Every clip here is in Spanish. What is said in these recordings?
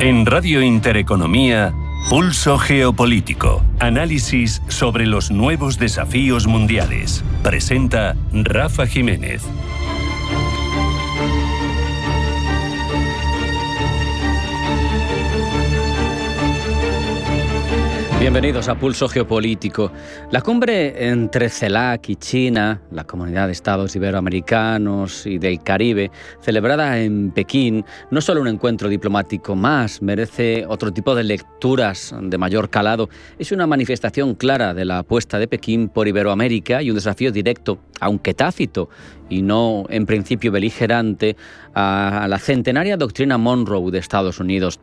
En Radio Intereconomía, Pulso Geopolítico. Análisis sobre los nuevos desafíos mundiales. Presenta Rafa Jiménez. Bienvenidos a Pulso Geopolítico. La cumbre entre CELAC y China, la Comunidad de Estados Iberoamericanos y del Caribe, celebrada en Pekín, no es solo un encuentro diplomático más, merece otro tipo de lecturas de mayor calado. Es una manifestación clara de la apuesta de Pekín por Iberoamérica y un desafío directo, aunque tácito y no en principio beligerante, a la centenaria doctrina Monroe de Estados Unidos.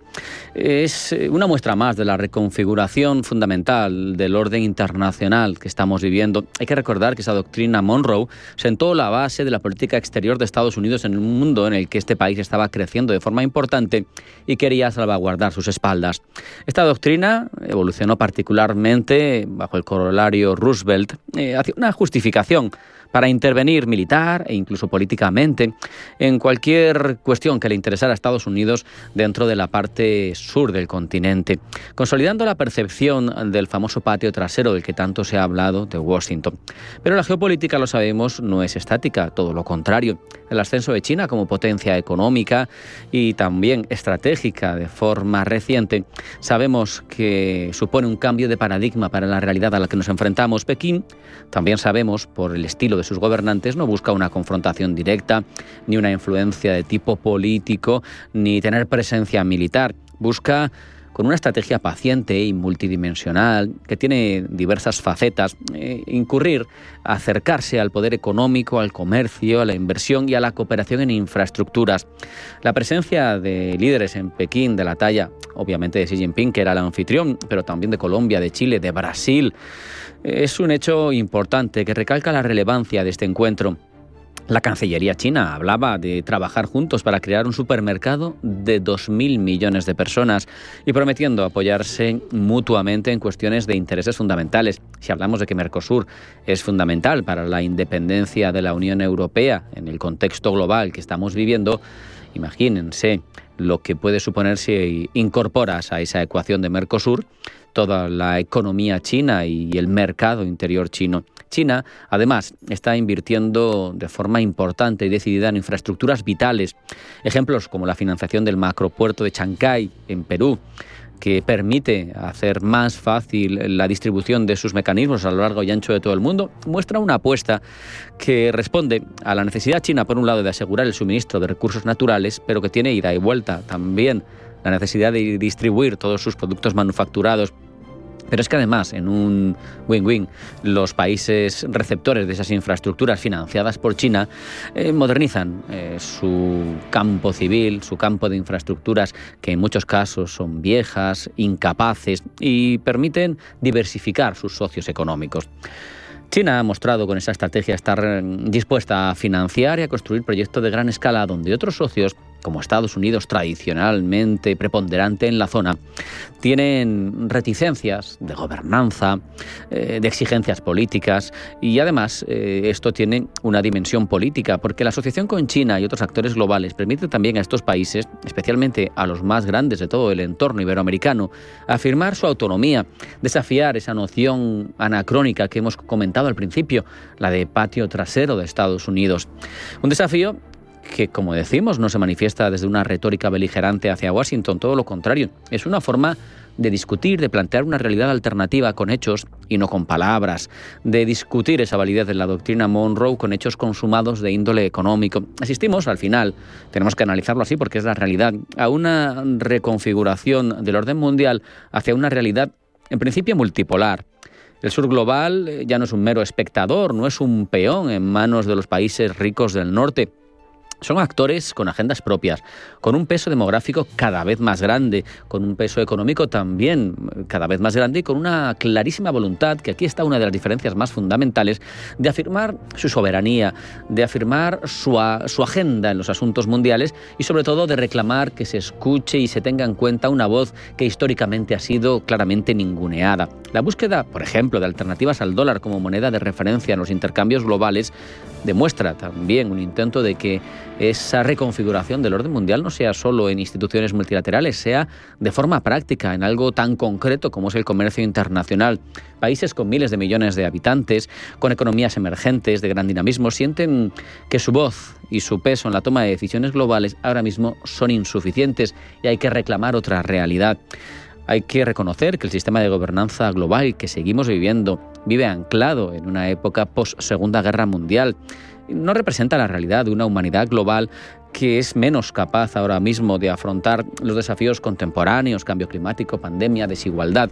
Es una muestra más de la reconfiguración fundamental del orden internacional que estamos viviendo. Hay que recordar que esa doctrina Monroe sentó la base de la política exterior de Estados Unidos en un mundo en el que este país estaba creciendo de forma importante y quería salvaguardar sus espaldas. Esta doctrina evolucionó particularmente bajo el corolario Roosevelt hacia una justificación para intervenir militar e incluso políticamente en cualquier cuestión que le interesara a Estados Unidos dentro de la parte sur del continente, consolidando la percepción del famoso patio trasero del que tanto se ha hablado de Washington. Pero la geopolítica, lo sabemos, no es estática, todo lo contrario. El ascenso de China como potencia económica y también estratégica de forma reciente, sabemos que supone un cambio de paradigma para la realidad a la que nos enfrentamos. Pekín, también sabemos, por el estilo de sus gobernantes, no busca una confrontación directa, ni una influencia de tipo político, ni tener presencia militar. Busca, con una estrategia paciente y multidimensional, que tiene diversas facetas, acercarse al poder económico, al comercio, a la inversión y a la cooperación en infraestructuras. La presencia de líderes en Pekín de la talla, obviamente, de Xi Jinping, que era el anfitrión, pero también de Colombia, de Chile, de Brasil, es un hecho importante que recalca la relevancia de este encuentro. La Cancillería china hablaba de trabajar juntos para crear un supermercado de 2.000 millones de personas y prometiendo apoyarse mutuamente en cuestiones de intereses fundamentales. Si hablamos de que Mercosur es fundamental para la independencia de la Unión Europea en el contexto global que estamos viviendo, imagínense lo que puede suponer si incorporas a esa ecuación de Mercosur toda la economía china y el mercado interior chino. China, además, está invirtiendo de forma importante y decidida en infraestructuras vitales. Ejemplos como la financiación del macropuerto de Chancay, en Perú, que permite hacer más fácil la distribución de sus mecanismos a lo largo y ancho de todo el mundo, muestra una apuesta que responde a la necesidad china, por un lado, de asegurar el suministro de recursos naturales, pero que tiene ida y vuelta también la necesidad de distribuir todos sus productos manufacturados. Pero es que además, en un win-win, los países receptores de esas infraestructuras financiadas por China modernizan su campo civil, su campo de infraestructuras, que en muchos casos son viejas, incapaces, y permiten diversificar sus socios económicos. China ha mostrado con esa estrategia estar dispuesta a financiar y a construir proyectos de gran escala donde otros socios, como Estados Unidos, tradicionalmente preponderante en la zona, tienen reticencias de gobernanza, de exigencias políticas, y además esto tiene una dimensión política, porque la asociación con China y otros actores globales permite también a estos países, especialmente a los más grandes de todo el entorno iberoamericano, afirmar su autonomía, desafiar esa noción anacrónica que hemos comentado al principio, la de patio trasero de Estados Unidos. Un desafío que, como decimos, no se manifiesta desde una retórica beligerante hacia Washington, todo lo contrario, es una forma de discutir, de plantear una realidad alternativa con hechos y no con palabras, de discutir esa validez de la doctrina Monroe con hechos consumados de índole económico. Asistimos, al final, tenemos que analizarlo así porque es la realidad, a una reconfiguración del orden mundial hacia una realidad, en principio, multipolar. El sur global ya no es un mero espectador, no es un peón en manos de los países ricos del norte. Son actores con agendas propias, con un peso demográfico cada vez más grande, con un peso económico también cada vez más grande y con una clarísima voluntad, que aquí está una de las diferencias más fundamentales, de afirmar su soberanía, de afirmar su agenda en los asuntos mundiales y sobre todo de reclamar que se escuche y se tenga en cuenta una voz que históricamente ha sido claramente ninguneada. La búsqueda, por ejemplo, de alternativas al dólar como moneda de referencia en los intercambios globales demuestra también un intento de que esa reconfiguración del orden mundial no sea solo en instituciones multilaterales, sea de forma práctica, en algo tan concreto como es el comercio internacional. Países con miles de millones de habitantes, con economías emergentes de gran dinamismo, sienten que su voz y su peso en la toma de decisiones globales ahora mismo son insuficientes y hay que reclamar otra realidad. Hay que reconocer que el sistema de gobernanza global que seguimos viviendo vive anclado en una época post-Segunda Guerra Mundial. No representa la realidad de una humanidad global que es menos capaz ahora mismo de afrontar los desafíos contemporáneos, cambio climático, pandemia, desigualdad.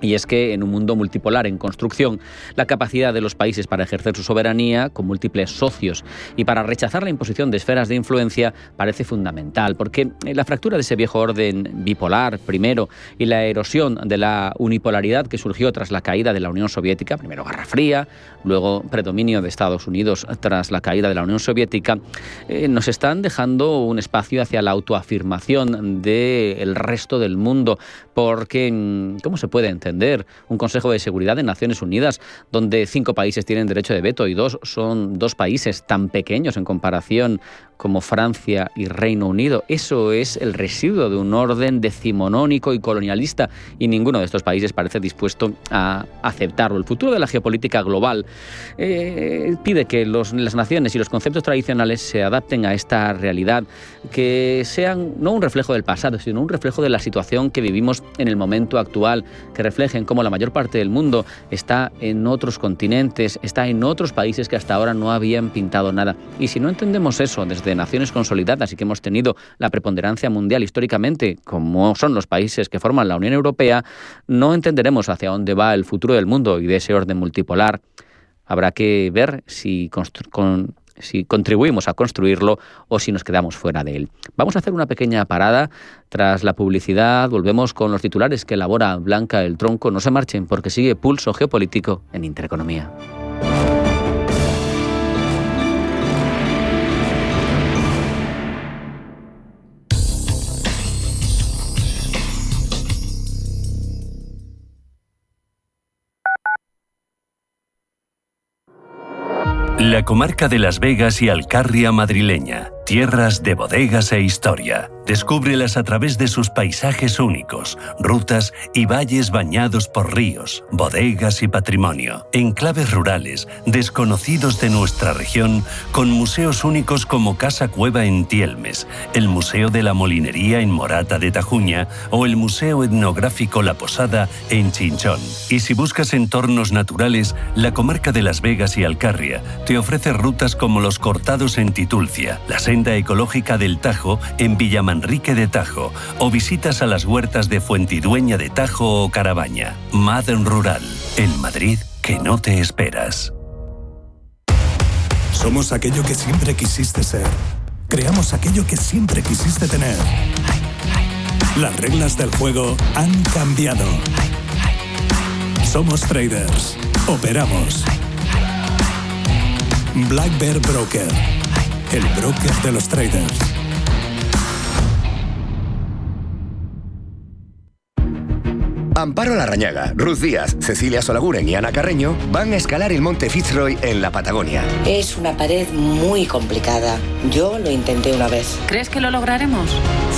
Y es que en un mundo multipolar en construcción, la capacidad de los países para ejercer su soberanía con múltiples socios y para rechazar la imposición de esferas de influencia parece fundamental, porque la fractura de ese viejo orden bipolar primero y la erosión de la unipolaridad que surgió tras la caída de la Unión Soviética, primero Guerra Fría, luego predominio de Estados Unidos tras la caída de la Unión Soviética, nos están dejando un espacio hacia la autoafirmación del resto del mundo, porque ¿cómo se puede entender un Consejo de Seguridad de Naciones Unidas donde 5 países tienen derecho de veto y 2 son 2 países tan pequeños en comparación como Francia y Reino Unido? Eso es el residuo de un orden decimonónico y colonialista y ninguno de estos países parece dispuesto a aceptarlo. El futuro de la geopolítica global pide que las naciones y los conceptos tradicionales se adapten a esta realidad, que sean no un reflejo del pasado, sino un reflejo de la situación que vivimos en el momento actual, que reflejen cómo la mayor parte del mundo está en otros continentes, está en otros países que hasta ahora no habían pintado nada. Y si no entendemos eso desde naciones consolidadas y que hemos tenido la preponderancia mundial históricamente, como son los países que forman la Unión Europea, no entenderemos hacia dónde va el futuro del mundo y de ese orden multipolar. Habrá que ver si contribuimos a construirlo o si nos quedamos fuera de él. Vamos a hacer una pequeña parada. Tras la publicidad volvemos con los titulares que elabora Blanca El Tronco. No se marchen porque sigue Pulso Geopolítico en Intereconomía. La comarca de Las Vegas y Alcarria madrileña, tierras de bodegas e historia. Descúbrelas a través de sus paisajes únicos, rutas y valles bañados por ríos, bodegas y patrimonio. Enclaves rurales, desconocidos de nuestra región, con museos únicos como Casa Cueva en Tielmes, el Museo de la Molinería en Morata de Tajuña o el Museo Etnográfico La Posada en Chinchón. Y si buscas entornos naturales, la comarca de Las Vegas y Alcarria te ofrece rutas como los Cortados en Titulcia, la senda ecológica del Tajo en Villamanrique de Tajo o visitas a las huertas de Fuentidueña de Tajo o Carabaña. Madden Rural, el Madrid que no te esperas. Somos aquello que siempre quisiste ser. Creamos aquello que siempre quisiste tener. Las reglas del juego han cambiado. Somos traders. Operamos. Black Bear Broker, el broker de los traders. Amparo Larrañaga, Ruth Díaz, Cecilia Solaguren y Ana Carreño van a escalar el monte Fitzroy en la Patagonia. Es una pared muy complicada. Yo lo intenté una vez. ¿Crees que lo lograremos?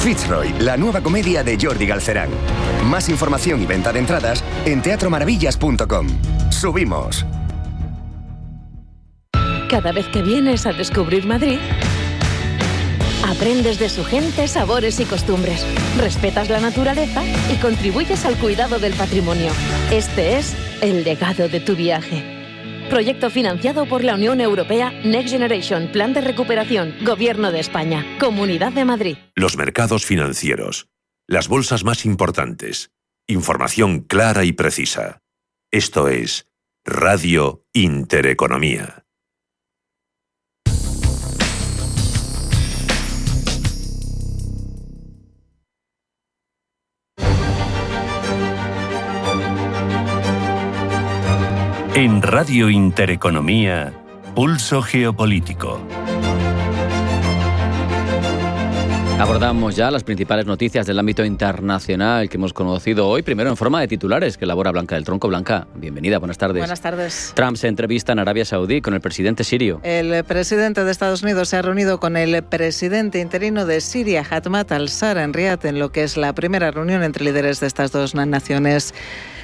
Fitzroy, la nueva comedia de Jordi Galcerán. Más información y venta de entradas en teatromaravillas.com. ¡Subimos! Cada vez que vienes a descubrir Madrid, aprendes de su gente, sabores y costumbres, respetas la naturaleza y contribuyes al cuidado del patrimonio. Este es el legado de tu viaje. Proyecto financiado por la Unión Europea Next Generation, Plan de Recuperación, Gobierno de España, Comunidad de Madrid. Los mercados financieros, las bolsas más importantes, información clara y precisa. Esto es Radio Intereconomía. En Radio Intereconomía, Pulso Geopolítico. Abordamos ya las principales noticias del ámbito internacional que hemos conocido hoy, primero en forma de titulares que elabora Blanca del Tronco. Blanca, bienvenida, buenas tardes. Buenas tardes. Trump se entrevista en Arabia Saudí con el presidente sirio. El presidente de Estados Unidos se ha reunido con el presidente interino de Siria, Ahmad al-Shara, en Riad, en lo que es la primera reunión entre líderes de estas dos naciones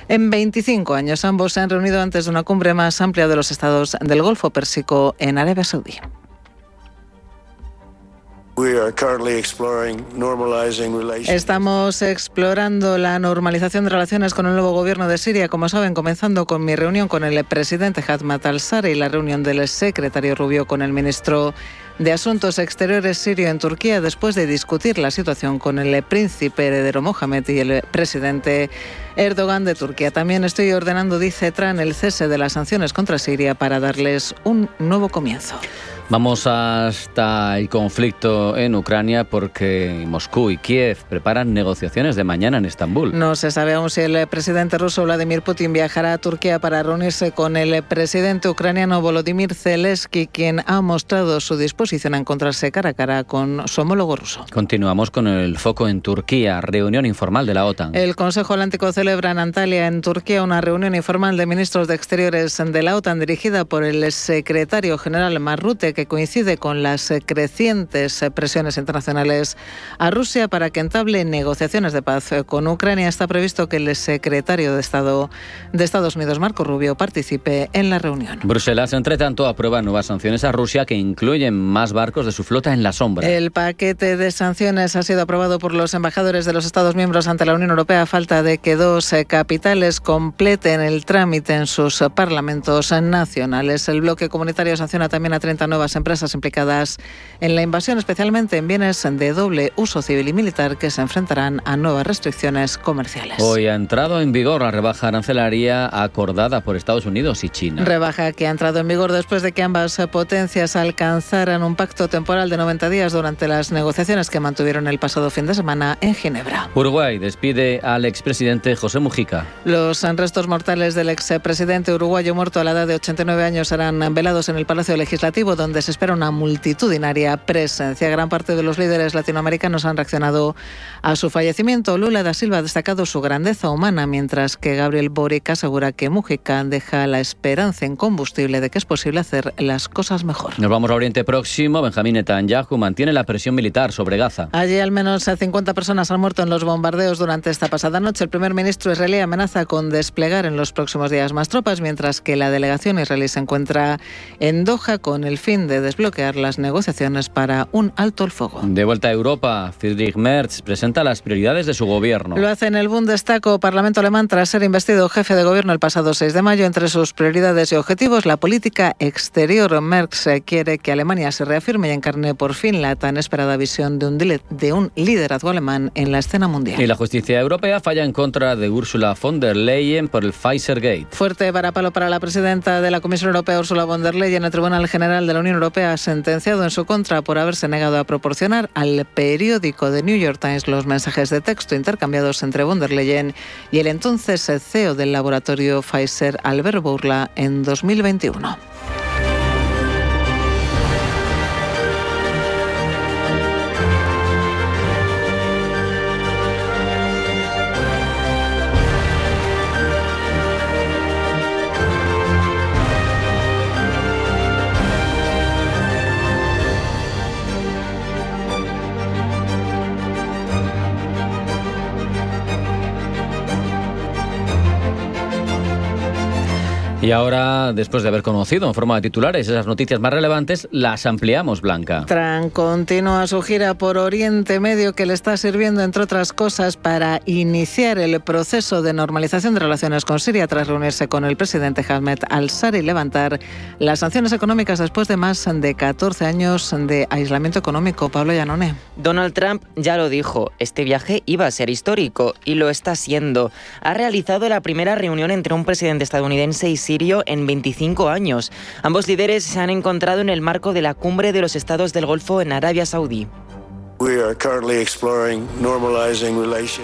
en 25 años. Ambos se han reunido antes de una cumbre más amplia de los estados del Golfo Pérsico en Arabia Saudí. Estamos explorando la normalización de relaciones con el nuevo gobierno de Siria, como saben, comenzando con mi reunión con el presidente Ahmad al-Shara y la reunión del secretario Rubio con el ministro de Asuntos Exteriores sirio en Turquía, después de discutir la situación con el príncipe heredero Mohamed y el presidente Erdogan de Turquía. También estoy ordenando, dice Trump, el cese de las sanciones contra Siria para darles un nuevo comienzo. Vamos hasta el conflicto en Ucrania porque Moscú y Kiev preparan negociaciones de mañana en Estambul. No se sabe aún si el presidente ruso Vladimir Putin viajará a Turquía para reunirse con el presidente ucraniano Volodymyr Zelensky, quien ha mostrado su disposición a encontrarse cara a cara con su homólogo ruso. Continuamos con el foco en Turquía, reunión informal de la OTAN. El Consejo Atlántico celebra en Antalya, en Turquía, una reunión informal de ministros de Exteriores de la OTAN dirigida por el secretario general Mark Rutte, que coincide con las crecientes presiones internacionales a Rusia para que entable negociaciones de paz con Ucrania. Está previsto que el secretario de Estado de Estados Unidos, Marco Rubio, participe en la reunión. Bruselas, entre tanto, aprueba nuevas sanciones a Rusia que incluyen más barcos de su flota en la sombra. El paquete de sanciones ha sido aprobado por los embajadores de los Estados miembros ante la Unión Europea a falta de que dos capitales completen el trámite en sus parlamentos nacionales. El bloque comunitario sanciona también a 30 nuevas empresas implicadas en la invasión, especialmente en bienes de doble uso civil y militar, que se enfrentarán a nuevas restricciones comerciales. Hoy ha entrado en vigor la rebaja arancelaria acordada por Estados Unidos y China. Rebaja que ha entrado en vigor después de que ambas potencias alcanzaran un pacto temporal de 90 días durante las negociaciones que mantuvieron el pasado fin de semana en Ginebra. Uruguay despide al expresidente José Mujica. Los restos mortales del expresidente uruguayo muerto a la edad de 89 años serán velados en el Palacio Legislativo, donde se espera una multitudinaria presencia. Gran parte de los líderes latinoamericanos han reaccionado a su fallecimiento. Lula da Silva ha destacado su grandeza humana, mientras que Gabriel Boric asegura que Mujica deja la esperanza incombustible de que es posible hacer las cosas mejor. Nos vamos a Oriente Próximo. Benjamín Netanyahu mantiene la presión militar sobre Gaza. Allí al menos 50 personas han muerto en los bombardeos durante esta pasada noche. El primer ministro israelí amenaza con desplegar en los próximos días más tropas, mientras que la delegación israelí se encuentra en Doha con el fin de desbloquear las negociaciones para un alto el fuego. De vuelta a Europa, Friedrich Merz presenta las prioridades de su gobierno. Lo hace en el Bundestag, o Parlamento alemán, tras ser investido jefe de gobierno el pasado 6 de mayo. Entre sus prioridades y objetivos, la política exterior. Merz quiere que Alemania se reafirme y encarne por fin la tan esperada visión de un liderazgo alemán en la escena mundial. Y la justicia europea falla en contra de Ursula von der Leyen por el Pfizer-Gate. Fuerte varapalo para la presidenta de la Comisión Europea, Ursula von der Leyen. El Tribunal General de la Unión Europea ha sentenciado en su contra por haberse negado a proporcionar al periódico The New York Times los mensajes de texto intercambiados entre von der Leyen y el entonces CEO del laboratorio Pfizer, Albert Bourla, en 2021. Y ahora, después de haber conocido en forma de titulares esas noticias más relevantes, las ampliamos, Blanca. Trump continúa su gira por Oriente Medio, que le está sirviendo, entre otras cosas, para iniciar el proceso de normalización de relaciones con Siria tras reunirse con el presidente Ahmed al-Shara y levantar las sanciones económicas después de más de 14 años de aislamiento económico. Pablo Llanone. Donald Trump ya lo dijo, este viaje iba a ser histórico y lo está siendo. Ha realizado la primera reunión entre un presidente estadounidense y sirio en 25 años. Ambos líderes se han encontrado en el marco de la cumbre de los estados del Golfo en Arabia Saudí.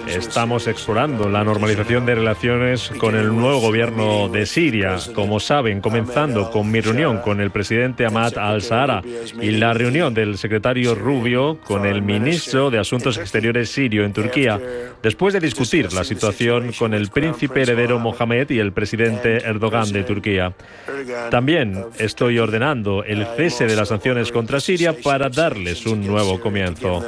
Estamos explorando la normalización de relaciones con el nuevo gobierno de Siria, como saben, comenzando con mi reunión con el presidente Ahmad al-Shara y la reunión del secretario Rubio con el ministro de Asuntos Exteriores sirio en Turquía, después de discutir la situación con el príncipe heredero Mohammed y el presidente Erdogan de Turquía. También estoy ordenando el cese de las sanciones contra Siria para darles un nuevo comienzo.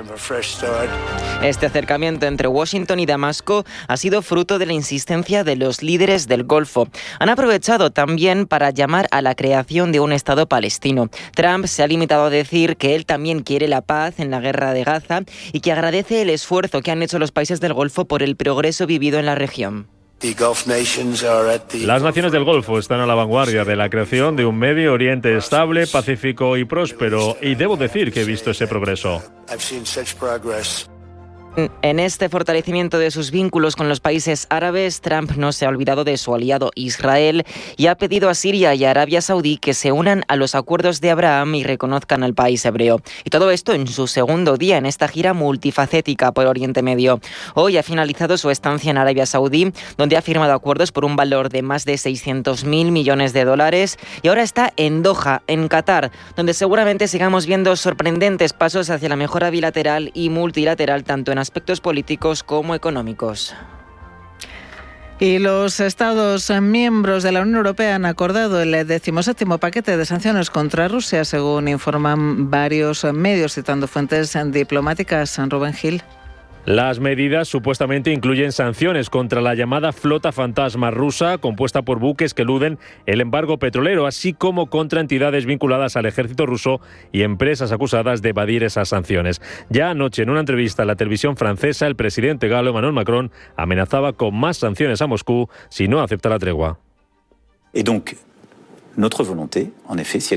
Este acercamiento entre Washington y Damasco ha sido fruto de la insistencia de los líderes del Golfo. Han aprovechado también para llamar a la creación de un Estado palestino. Trump se ha limitado a decir que él también quiere la paz en la guerra de Gaza y que agradece el esfuerzo que han hecho los países del Golfo por el progreso vivido en la región. Las naciones del Golfo están a la vanguardia de la creación de un Medio Oriente estable, pacífico y próspero, y debo decir que he visto ese progreso. En este fortalecimiento de sus vínculos con los países árabes, Trump no se ha olvidado de su aliado Israel y ha pedido a Siria y a Arabia Saudí que se unan a los acuerdos de Abraham y reconozcan al país hebreo. Y todo esto en su segundo día en esta gira multifacética por Oriente Medio. Hoy ha finalizado su estancia en Arabia Saudí, donde ha firmado acuerdos por un valor de más de 600.000 millones de dólares, y ahora está en Doha, en Qatar, donde seguramente sigamos viendo sorprendentes pasos hacia la mejora bilateral y multilateral, tanto en aspectos políticos como económicos. Y los Estados miembros de la Unión Europea han acordado el 17º paquete de sanciones contra Rusia, según informan varios medios, citando fuentes diplomáticas. Rubén Gil. Las medidas supuestamente incluyen sanciones contra la llamada flota fantasma rusa, compuesta por buques que eluden el embargo petrolero, así como contra entidades vinculadas al ejército ruso y empresas acusadas de evadir esas sanciones. Ya anoche, en una entrevista a la televisión francesa, el presidente galo Emmanuel Macron amenazaba con más sanciones a Moscú si no acepta la tregua.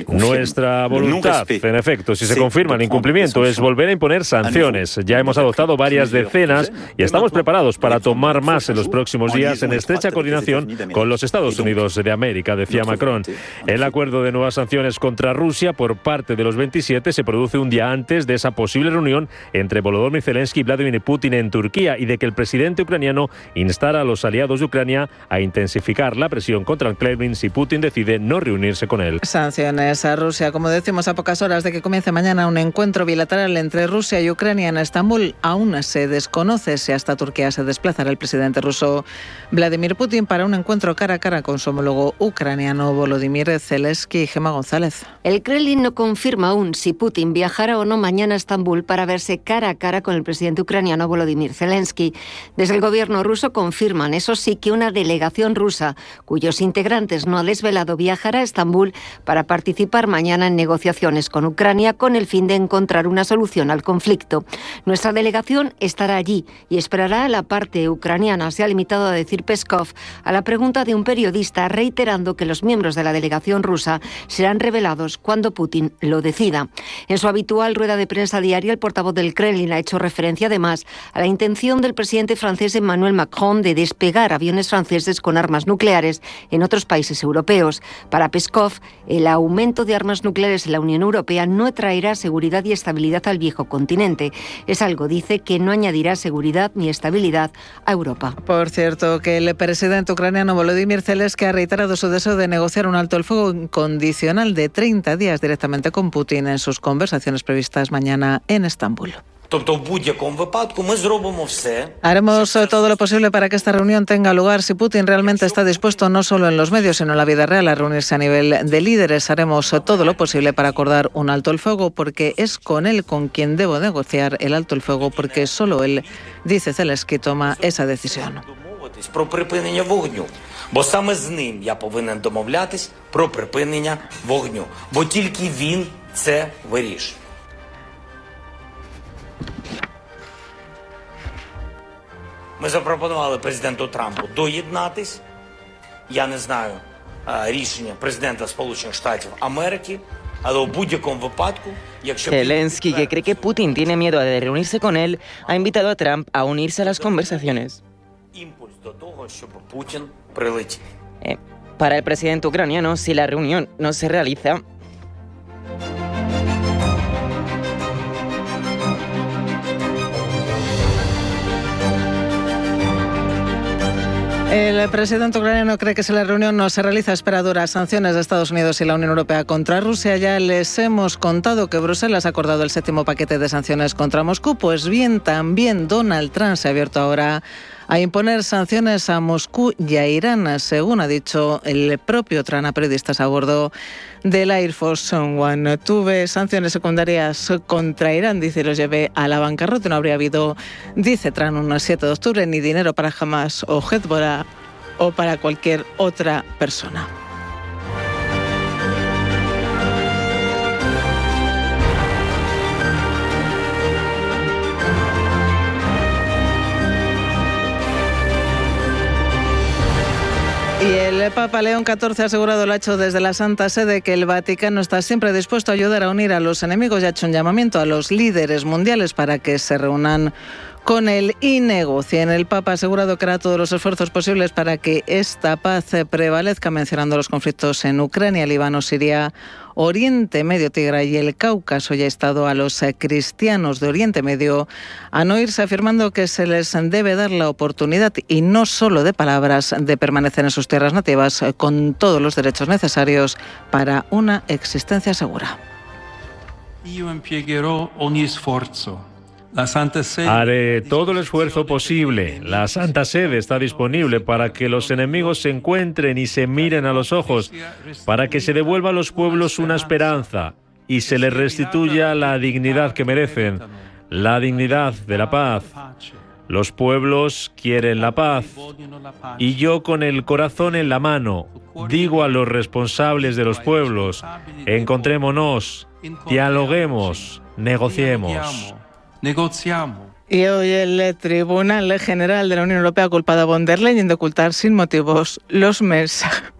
Nuestra voluntad, en efecto, si se confirma el incumplimiento, es volver a imponer sanciones. Ya hemos adoptado varias decenas y estamos preparados para tomar más en los próximos días en estrecha coordinación con los Estados Unidos de América, decía Macron. El acuerdo de nuevas sanciones contra Rusia por parte de los 27 se produce un día antes de esa posible reunión entre Volodymyr Zelensky y Vladimir Putin en Turquía y de que el presidente ucraniano instara a los aliados de Ucrania a intensificar la presión contra el Kremlin si Putin decide no reunirse con él. Sanciones a Rusia, como decimos, a pocas horas de que comience mañana un encuentro bilateral entre Rusia y Ucrania en Estambul. Aún se desconoce si hasta Turquía se desplazará el presidente ruso Vladimir Putin para un encuentro cara a cara con su homólogo ucraniano Volodymyr Zelensky. Gemma González. El Kremlin no confirma aún si Putin viajará o no mañana a Estambul para verse cara a cara con el presidente ucraniano Volodymyr Zelensky. Desde el gobierno ruso confirman, eso sí, que una delegación rusa, cuyos integrantes no ha desvelado, viajará a Estambul para participar mañana en negociaciones con Ucrania con el fin de encontrar una solución al conflicto. Nuestra delegación estará allí y esperará a la parte ucraniana, se ha limitado a decir Peskov a la pregunta de un periodista, reiterando que los miembros de la delegación rusa serán revelados cuando Putin lo decida. En su habitual rueda de prensa diaria, el portavoz del Kremlin ha hecho referencia además a la intención del presidente francés Emmanuel Macron de despegar aviones franceses con armas nucleares en otros países europeos. Para Peskov, el aumento de armas nucleares en la Unión Europea no traerá seguridad y estabilidad al viejo continente. Es algo, dice, que no añadirá seguridad ni estabilidad a Europa. Por cierto, que el presidente ucraniano Volodymyr Zelensky ha reiterado su deseo de negociar un alto el fuego incondicional de 30 días directamente con Putin en sus conversaciones previstas mañana en Estambul. Haremos todo lo posible para que esta reunión tenga lugar. Si Putin realmente está dispuesto, no solo en los medios, sino en la vida real, a reunirse a nivel de líderes, haremos todo lo posible para acordar un alto el fuego, porque es con él con quien debo negociar el alto el fuego, porque solo él, dice Zelensky, toma esa decisión. Про припинення вогню. Бо саме з ним я повинен домовлятись про припинення вогню. Бо тільки він це вирішує. Ми запропонували президенту Трампу доєднатись. Я не знаю рішення президента Сполучених Штатів Америки, але у будь-якому випадку, якщо Zelensky, que cree que Putin tiene miedo de reunirse con él, ha invitado a Trump a unirse a las conversaciones. імпульс до того, щоб Путін прилетів. Para el presidente ucraniano, si la reunión no se realiza, El presidente ucraniano cree que si la reunión no se realiza, espera duras sanciones de Estados Unidos y la Unión Europea contra Rusia. Ya les hemos contado que Bruselas ha acordado el 7º paquete de sanciones contra Moscú. Pues bien, también Donald Trump se ha abierto ahora a imponer sanciones a Moscú y a Irán, según ha dicho el propio Trump a periodistas a bordo del Air Force One. Tuve sanciones secundarias contra Irán, dice, los llevé a la bancarrota. No habría habido, dice Trump, un 7 de octubre, ni dinero para Hamas o Hezbollah o para cualquier otra persona. Y el Papa León XIV ha asegurado, lo ha hecho desde la Santa Sede, que el Vaticano está siempre dispuesto a ayudar a unir a los enemigos y ha hecho un llamamiento a los líderes mundiales para que se reúnan con él y negocien. El Papa ha asegurado que hará todos los esfuerzos posibles para que esta paz prevalezca, mencionando los conflictos en Ucrania, Líbano, Siria, Oriente Medio, Tigre y el Cáucaso, y ha instado a los cristianos de Oriente Medio a no irse, afirmando que se les debe dar la oportunidad, y no solo de palabras, de permanecer en sus tierras nativas con todos los derechos necesarios para una existencia segura. Haré todo el esfuerzo posible. La Santa Sede está disponible para que los enemigos se encuentren y se miren a los ojos, para que se devuelva a los pueblos una esperanza y se les restituya la dignidad que merecen, la dignidad de la paz. Los pueblos quieren la paz y yo, con el corazón en la mano, digo a los responsables de los pueblos: encontrémonos, dialoguemos, negociemos. Y hoy el Tribunal General de la Unión Europea ha culpado a von der Leyen de ocultar sin motivos los mensajes.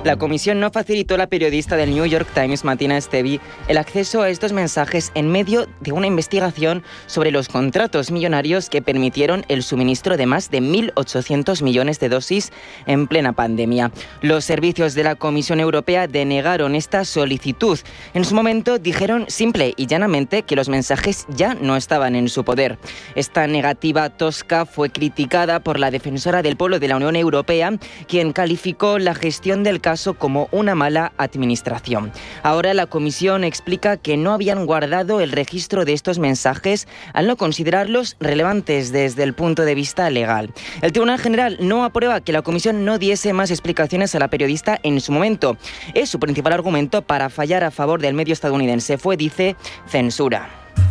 La comisión no facilitó a la periodista del New York Times, Martina Stevie, el acceso a estos mensajes en medio de una investigación sobre los contratos millonarios que permitieron el suministro de más de 1.800 millones de dosis en plena pandemia. Los servicios de la Comisión Europea denegaron esta solicitud. En su momento dijeron simple y llanamente que los mensajes ya no estaban en su poder. Esta negativa tosca fue criticada por la defensora del pueblo de la Unión Europea, quien calificó la gestión del caso como una mala administración. Ahora la Comisión explica que no habían guardado el registro de estos mensajes al no considerarlos relevantes desde el punto de vista legal. El Tribunal General no aprueba que la Comisión no diese más explicaciones a la periodista en su momento. Es su principal argumento para fallar a favor del medio estadounidense. Fue, dice, censura.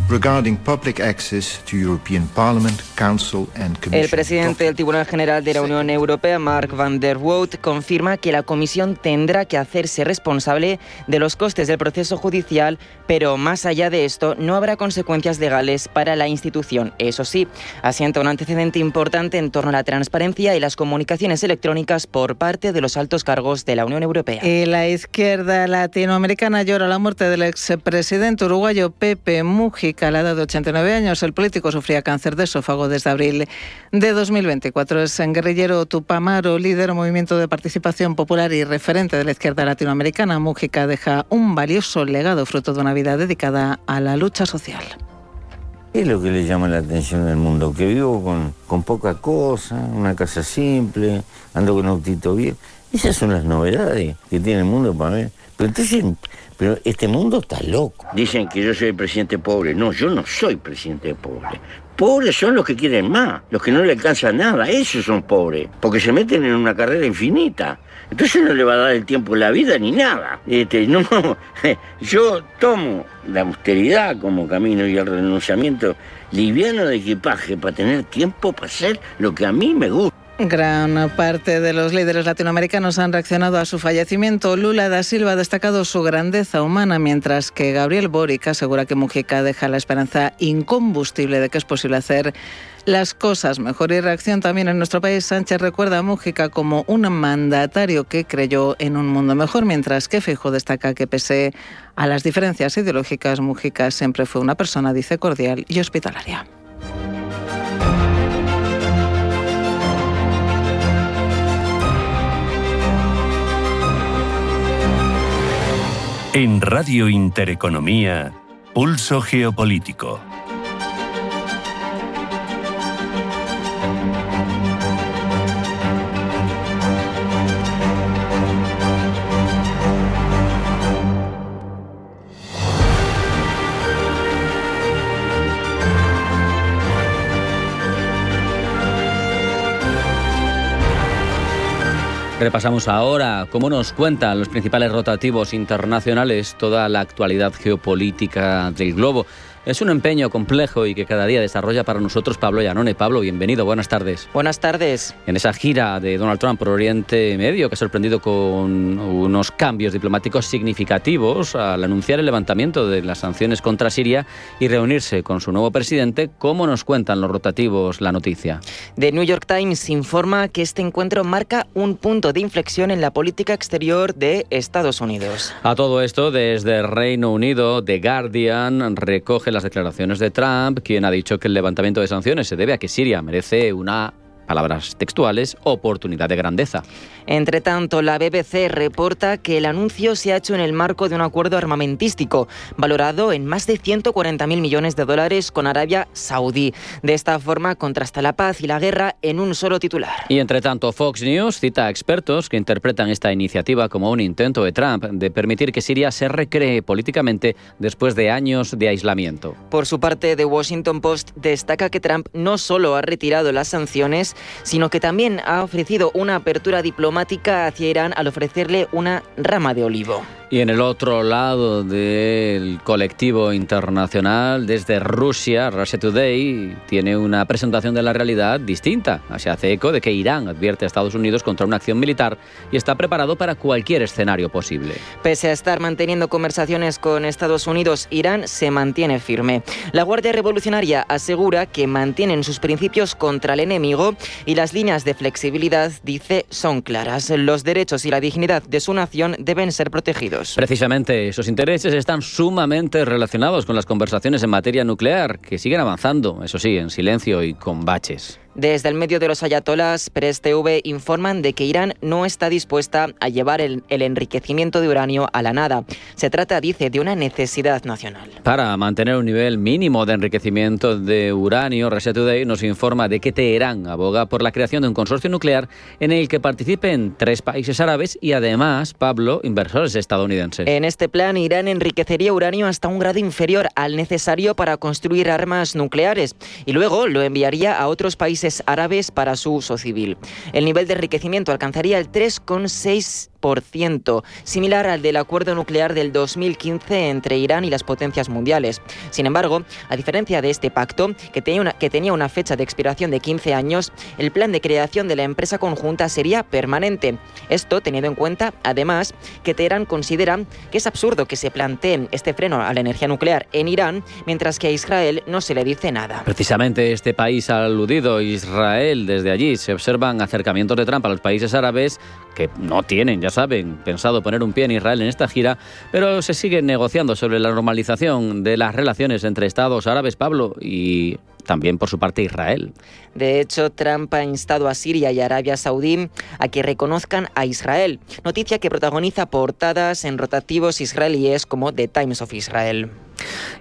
El presidente del Tribunal General de la Unión Europea, Mark van der Wout, confirma que la Comisión tendrá que hacerse responsable de los costes del proceso judicial, pero más allá de esto no habrá consecuencias legales para la institución. Eso sí, asienta un antecedente importante en torno a la transparencia y las comunicaciones electrónicas por parte de los altos cargos de la Unión Europea. Y la izquierda latinoamericana llora la muerte del expresidente uruguayo Pepe Mujica. A la edad de 89 años, el político sufría cáncer de esófago desde abril de 2024. Es guerrillero tupamaro, líder del Movimiento de Participación Popular y referente de la izquierda latinoamericana. Mujica deja un valioso legado fruto de una vida dedicada a la lucha social. Es lo que le llama la atención del mundo, que vivo con poca cosa, una casa simple, ando con un autito bien. Esas son las novedades que tiene el mundo para ver. Pero este mundo está loco. Dicen que yo soy el presidente pobre. No, yo no soy presidente pobre. Pobres son los que quieren más, los que no le alcanza nada. Esos son pobres, porque se meten en una carrera infinita. Entonces no le va a dar el tiempo, la vida ni nada. Yo tomo la austeridad como camino y el renunciamiento liviano de equipaje para tener tiempo para hacer lo que a mí me gusta. Gran parte de los líderes latinoamericanos han reaccionado a su fallecimiento. Lula da Silva ha destacado su grandeza humana, mientras que Gabriel Boric asegura que Mujica deja la esperanza incombustible de que es posible hacer las cosas mejor. Y reacción también en nuestro país. Sánchez recuerda a Mujica como un mandatario que creyó en un mundo mejor, mientras que Feijóo destaca que pese a las diferencias ideológicas, Mujica siempre fue una persona, dice, cordial y hospitalaria. En Radio Intereconomía, Pulso geopolítico. Repasamos ahora cómo nos cuentan los principales rotativos internacionales toda la actualidad geopolítica del globo. Es un empeño complejo y que cada día desarrolla para nosotros Pablo Iannone. Pablo, bienvenido, buenas tardes. Buenas tardes. En esa gira de Donald Trump por Oriente Medio, que ha sorprendido con unos cambios diplomáticos significativos al anunciar el levantamiento de las sanciones contra Siria y reunirse con su nuevo presidente, ¿cómo nos cuentan los rotativos la noticia? The New York Times informa que este encuentro marca un punto de inflexión en la política exterior de Estados Unidos. A todo esto, desde el Reino Unido, The Guardian recoge las declaraciones de Trump, quien ha dicho que el levantamiento de sanciones se debe a que Siria merece una, palabras textuales, oportunidad de grandeza. Entre tanto, la BBC reporta que el anuncio se ha hecho en el marco de un acuerdo armamentístico valorado en más de 140.000 millones de dólares con Arabia Saudí. De esta forma contrasta la paz y la guerra en un solo titular. Y entre tanto, Fox News cita a expertos que interpretan esta iniciativa como un intento de Trump de permitir que Siria se recree políticamente después de años de aislamiento. Por su parte, The Washington Post destaca que Trump no solo ha retirado las sanciones, sino que también ha ofrecido una apertura diplomática hacia Irán al ofrecerle una rama de olivo. Y en el otro lado del colectivo internacional, desde Rusia, Russia Today tiene una presentación de la realidad distinta. Se hace eco de que Irán advierte a Estados Unidos contra una acción militar y está preparado para cualquier escenario posible. Pese a estar manteniendo conversaciones con Estados Unidos, Irán se mantiene firme. La Guardia Revolucionaria asegura que mantienen sus principios contra el enemigo y las líneas de flexibilidad, dice, son claras. Los derechos y la dignidad de su nación deben ser protegidos. Precisamente, esos intereses están sumamente relacionados con las conversaciones en materia nuclear, que siguen avanzando, eso sí, en silencio y con baches. Desde el medio de los ayatolás, Press TV informan de que Irán no está dispuesta a llevar el enriquecimiento de uranio a la nada. Se trata, dice, de una necesidad nacional. Para mantener un nivel mínimo de enriquecimiento de uranio, Russia Today nos informa de que Teherán aboga por la creación de un consorcio nuclear en el que participen 3 países árabes y además, Pablo, inversores estadounidenses. En este plan, Irán enriquecería uranio hasta un grado inferior al necesario para construir armas nucleares y luego lo enviaría a otros países árabes para su uso civil. El nivel de enriquecimiento alcanzaría el 3,6%, similar al del acuerdo nuclear del 2015 entre Irán y las potencias mundiales. Sin embargo, a diferencia de este pacto, que tenía una fecha de expiración de 15 años, el plan de creación de la empresa conjunta sería permanente. Esto teniendo en cuenta, además, que Teherán considera que es absurdo que se plantee este freno a la energía nuclear en Irán, mientras que a Israel no se le dice nada. Precisamente este país aludido, Israel, desde allí se observan acercamientos de Trump a los países árabes que no tienen, ya saben, pensado poner un pie en Israel en esta gira, pero se sigue negociando sobre la normalización de las relaciones entre Estados árabes, Pablo, y también por su parte Israel. De hecho, Trump ha instado a Siria y Arabia Saudí a que reconozcan a Israel, noticia que protagoniza portadas en rotativos israelíes como The Times of Israel.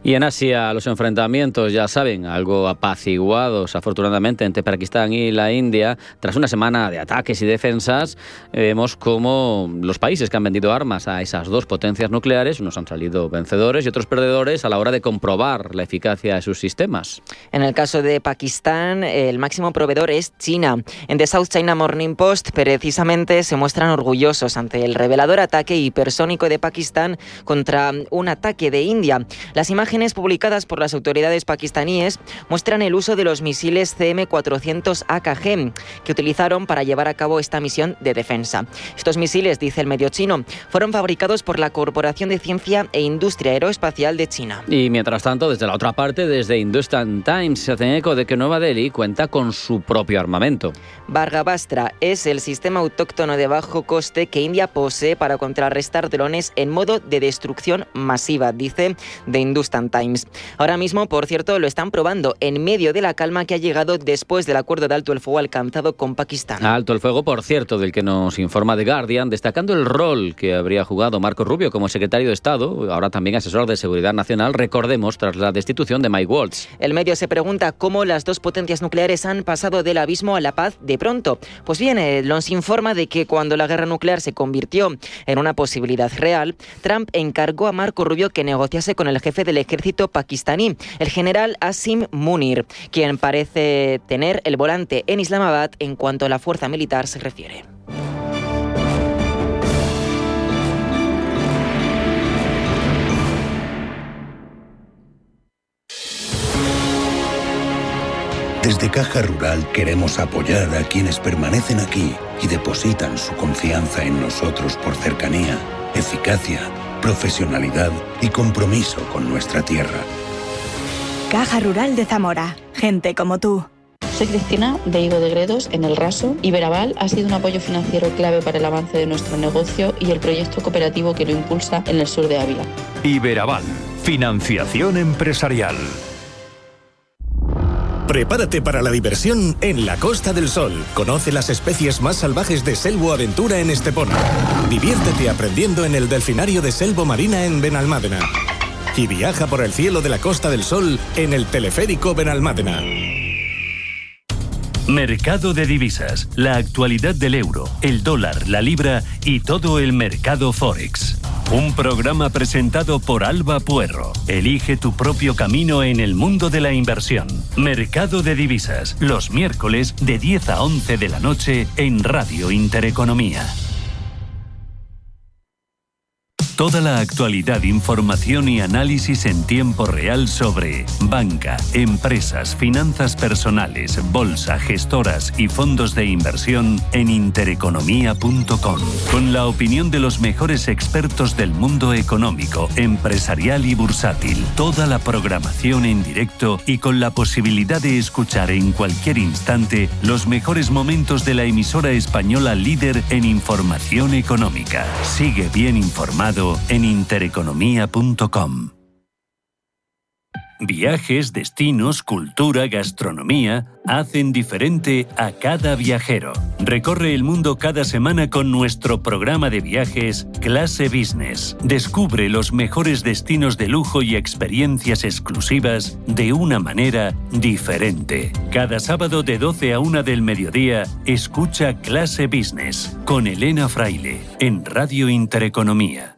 Y en Asia los enfrentamientos, ya saben, algo apaciguados afortunadamente entre Pakistán y la India. Tras una semana de ataques y defensas, vemos cómo los países que han vendido armas a esas 2 potencias nucleares, unos han salido vencedores y otros perdedores a la hora de comprobar la eficacia de sus sistemas. En el caso de Pakistán, el máximo proveedor es China. En The South China Morning Post, precisamente, se muestran orgullosos ante el revelador ataque hipersónico de Pakistán contra un ataque de India. Las imágenes publicadas por las autoridades pakistaníes muestran el uso de los misiles CM-400 AKG que utilizaron para llevar a cabo esta misión de defensa. Estos misiles, dice el medio chino, fueron fabricados por la Corporación de Ciencia e Industria Aeroespacial de China. Y mientras tanto, desde la otra parte, desde Hindustan Times, se hacen eco de que Nueva Delhi cuenta con su propio armamento. Bhargavastra es el sistema autóctono de bajo coste que India posee para contrarrestar drones en modo de destrucción masiva, dice The Hindustan Times. Ahora mismo, por cierto, lo están probando en medio de la calma que ha llegado después del acuerdo de alto el fuego alcanzado con Pakistán. Alto el fuego, por cierto, del que nos informa The Guardian, destacando el rol que habría jugado Marco Rubio como secretario de Estado, ahora también asesor de Seguridad Nacional, recordemos, tras la destitución de Mike Waltz. El medio se pregunta cómo las dos potencias nucleares han pasado del abismo a la paz de pronto. Pues bien, nos informa de que cuando la guerra nuclear se convirtió en una posibilidad real, Trump encargó a Marco Rubio que negociase con el jefe del ejército pakistaní, el general Asim Munir, quien parece tener el volante en Islamabad en cuanto a la fuerza militar se refiere. Desde Caja Rural queremos apoyar a quienes permanecen aquí y depositan su confianza en nosotros por cercanía, eficacia, profesionalidad y compromiso con nuestra tierra. Caja Rural de Zamora. Gente como tú. Soy Cristina, de Higo de Gredos, en El Raso. Iberaval ha sido un apoyo financiero clave para el avance de nuestro negocio y el proyecto cooperativo que lo impulsa en el sur de Ávila. Iberaval, financiación empresarial. Prepárate para la diversión en la Costa del Sol. Conoce las especies más salvajes de Selvo Aventura en Estepona. Diviértete aprendiendo en el delfinario de Selvo Marina en Benalmádena. Y viaja por el cielo de la Costa del Sol en el teleférico Benalmádena. Mercado de divisas, la actualidad del euro, el dólar, la libra y todo el mercado Forex. Un programa presentado por Alba Puerro. Elige tu propio camino en el mundo de la inversión. Mercado de divisas, los miércoles de 10 a 11 de la noche en Radio Intereconomía. Toda la actualidad, información y análisis en tiempo real sobre banca, empresas, finanzas personales, bolsa, gestoras y fondos de inversión en intereconomía.com. Con la opinión de los mejores expertos del mundo económico, empresarial y bursátil. Toda la programación en directo y con la posibilidad de escuchar en cualquier instante los mejores momentos de la emisora española líder en información económica. Sigue bien informado en intereconomía.com. Viajes, destinos, cultura, gastronomía hacen diferente a cada viajero. Recorre el mundo cada semana con nuestro programa de viajes Clase Business. Descubre los mejores destinos de lujo y experiencias exclusivas de una manera diferente. Cada sábado de 12 a 1 del mediodía, escucha Clase Business con Elena Fraile en Radio Intereconomía.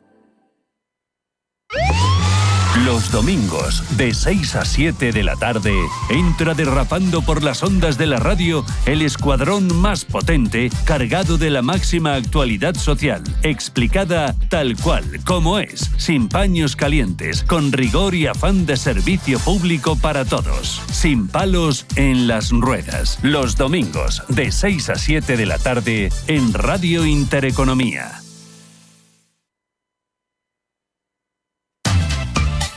Los domingos, de 6 a 7 de la tarde, entra derrapando por las ondas de la radio el escuadrón más potente, cargado de la máxima actualidad social, explicada tal cual, como es, sin paños calientes, con rigor y afán de servicio público para todos, sin palos en las ruedas. Los domingos, de 6 a 7 de la tarde, en Radio Intereconomía.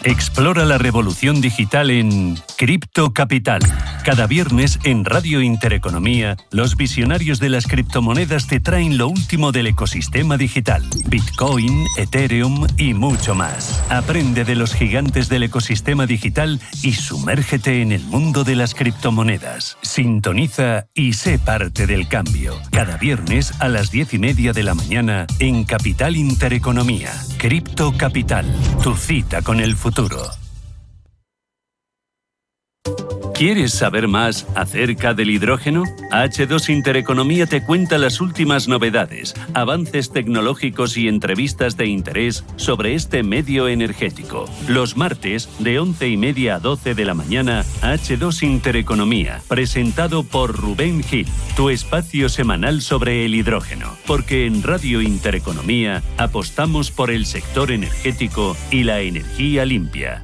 Explora la revolución digital en Cripto Capital. Cada viernes en Radio Intereconomía, los visionarios de las criptomonedas te traen lo último del ecosistema digital. Bitcoin, Ethereum y mucho más. Aprende de los gigantes del ecosistema digital y sumérgete en el mundo de las criptomonedas. Sintoniza y sé parte del cambio. Cada viernes a las 10:30 de la mañana en Capital Intereconomía. Cripto Capital, tu cita con el futuro. ¿Quieres saber más acerca del hidrógeno? H2 Intereconomía te cuenta las últimas novedades, avances tecnológicos y entrevistas de interés sobre este medio energético. Los martes, de 11:30 a 12 de la mañana, H2 Intereconomía, presentado por Rubén Gil, tu espacio semanal sobre el hidrógeno. Porque en Radio Intereconomía apostamos por el sector energético y la energía limpia.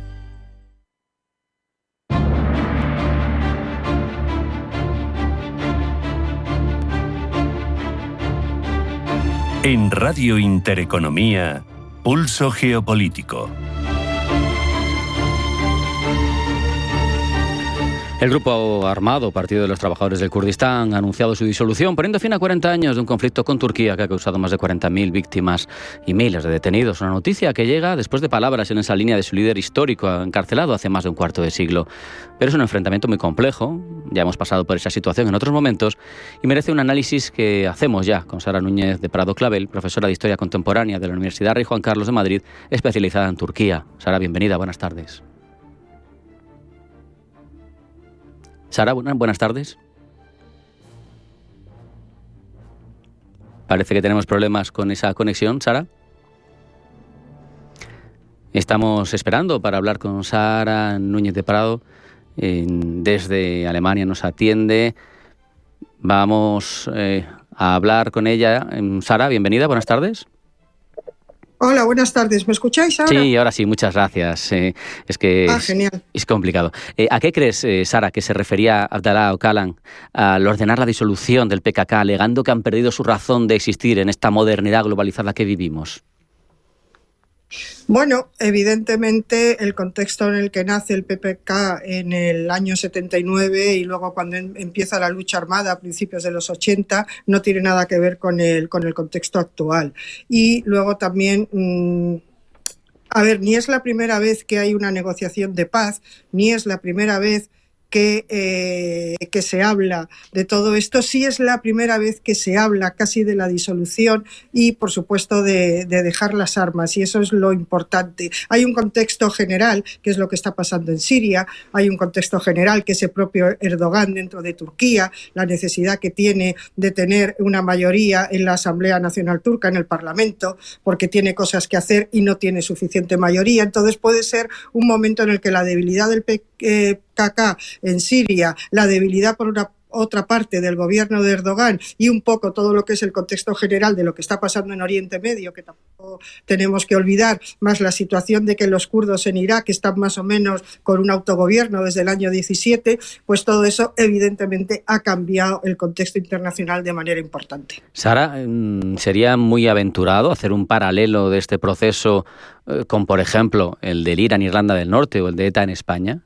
En Radio Intereconomía, Pulso Geopolítico. El grupo armado Partido de los Trabajadores del Kurdistán ha anunciado su disolución, poniendo fin a 40 años de un conflicto con Turquía que ha causado más de 40.000 víctimas y miles de detenidos. Una noticia que llega después de palabras en esa línea de su líder histórico, encarcelado hace más de un cuarto de siglo. Pero es un enfrentamiento muy complejo, ya hemos pasado por esa situación en otros momentos, y merece un análisis que hacemos ya con Sara Núñez de Prado Clavel, profesora de Historia Contemporánea de la Universidad Rey Juan Carlos de Madrid, especializada en Turquía. Sara, bienvenida, buenas tardes. Sara, buenas tardes. Parece que tenemos problemas con esa conexión, Sara. Estamos esperando para hablar con Sara Núñez de Prado. Desde Alemania nos atiende. Vamos a hablar con ella. Sara, bienvenida, buenas tardes. Hola, buenas tardes. ¿Me escucháis ahora? Sí, ahora sí, muchas gracias. Es que genial. Es complicado. ¿A qué crees, Sara, que se refería Abdallah Öcalan al ordenar la disolución del PKK, alegando que han perdido su razón de existir en esta modernidad globalizada que vivimos? Bueno, evidentemente el contexto en el que nace el PKK en el año 79 y luego cuando empieza la lucha armada a principios de los 80 no tiene nada que ver con el contexto actual. Y luego también, ni es la primera vez que hay una negociación de paz, ni es la primera vez que se habla de todo esto. Sí es la primera vez que se habla casi de la disolución y, por supuesto, de dejar las armas, y eso es lo importante. Hay un contexto general, que es lo que está pasando en Siria, hay un contexto general que es el propio Erdogan dentro de Turquía, la necesidad que tiene de tener una mayoría en la Asamblea Nacional Turca, en el Parlamento, porque tiene cosas que hacer y no tiene suficiente mayoría. Entonces puede ser un momento en el que la debilidad del PKK en Siria, la debilidad por otra parte del gobierno de Erdogan y un poco todo lo que es el contexto general de lo que está pasando en Oriente Medio, que tampoco tenemos que olvidar, más la situación de que los kurdos en Irak están más o menos con un autogobierno desde el año 17, pues todo eso evidentemente ha cambiado el contexto internacional de manera importante. Sara, ¿sería muy aventurado hacer un paralelo de este proceso con, por ejemplo, el del IRA en Irlanda del Norte o el de ETA en España?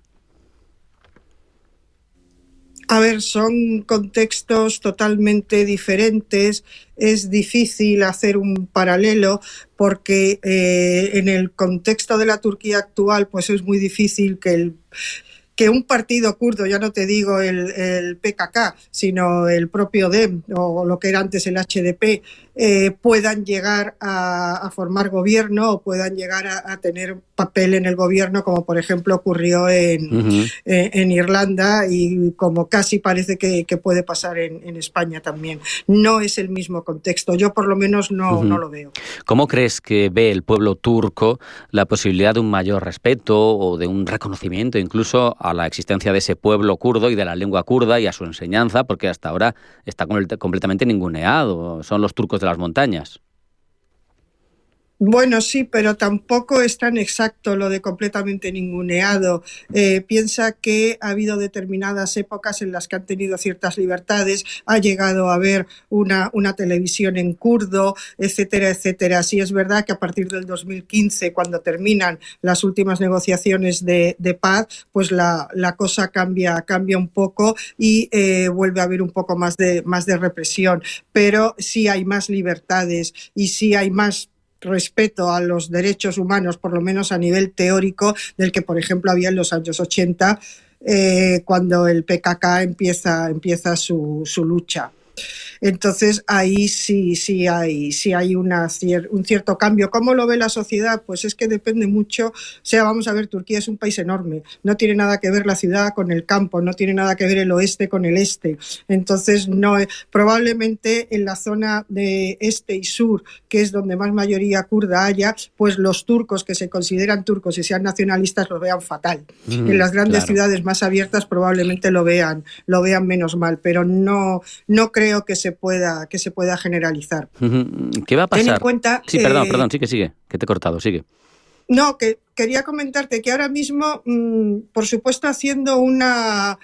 A ver, son contextos totalmente diferentes. Es difícil hacer un paralelo porque en el contexto de la Turquía actual pues es muy difícil que un partido kurdo, ya no te digo el PKK, sino el propio DEM o lo que era antes el HDP, puedan llegar a formar gobierno o puedan llegar a tener papel en el gobierno, como por ejemplo ocurrió en Irlanda y como casi parece que puede pasar en España también. No es el mismo contexto, yo por lo menos no lo veo. ¿Cómo crees que ve el pueblo turco la posibilidad de un mayor respeto o de un reconocimiento incluso a la existencia de ese pueblo kurdo y de la lengua kurda y a su enseñanza, porque hasta ahora está completamente ninguneado? Son los turcos de las montañas. Bueno, sí, pero tampoco es tan exacto lo de completamente ninguneado. Piensa que ha habido determinadas épocas en las que han tenido ciertas libertades, ha llegado a haber una televisión en kurdo, etcétera, etcétera. Sí es verdad que a partir del 2015, cuando terminan las últimas negociaciones de paz, pues la cosa cambia un poco y vuelve a haber un poco más de represión. Pero sí hay más libertades y sí hay más respeto a los derechos humanos, por lo menos a nivel teórico, del que, por ejemplo, había en los años 80, cuando el PKK empieza su lucha. Entonces ahí sí hay un cierto cambio. ¿Cómo lo ve la sociedad? Pues es que depende mucho. O sea, vamos a ver, Turquía es un país enorme. No tiene nada que ver la ciudad con el campo, no tiene nada que ver el oeste con el este. Entonces, probablemente en la zona de este y sur, que es donde más mayoría kurda haya, pues los turcos que se consideran turcos y sean nacionalistas lo vean fatal. En las grandes ciudades más abiertas probablemente lo vean menos mal, pero no creo que se pueda generalizar. ¿Qué va a pasar? Ten en cuenta, sí, perdón, sigue, que te he cortado, sigue. No, que quería comentarte que ahora mismo, por supuesto, haciendo una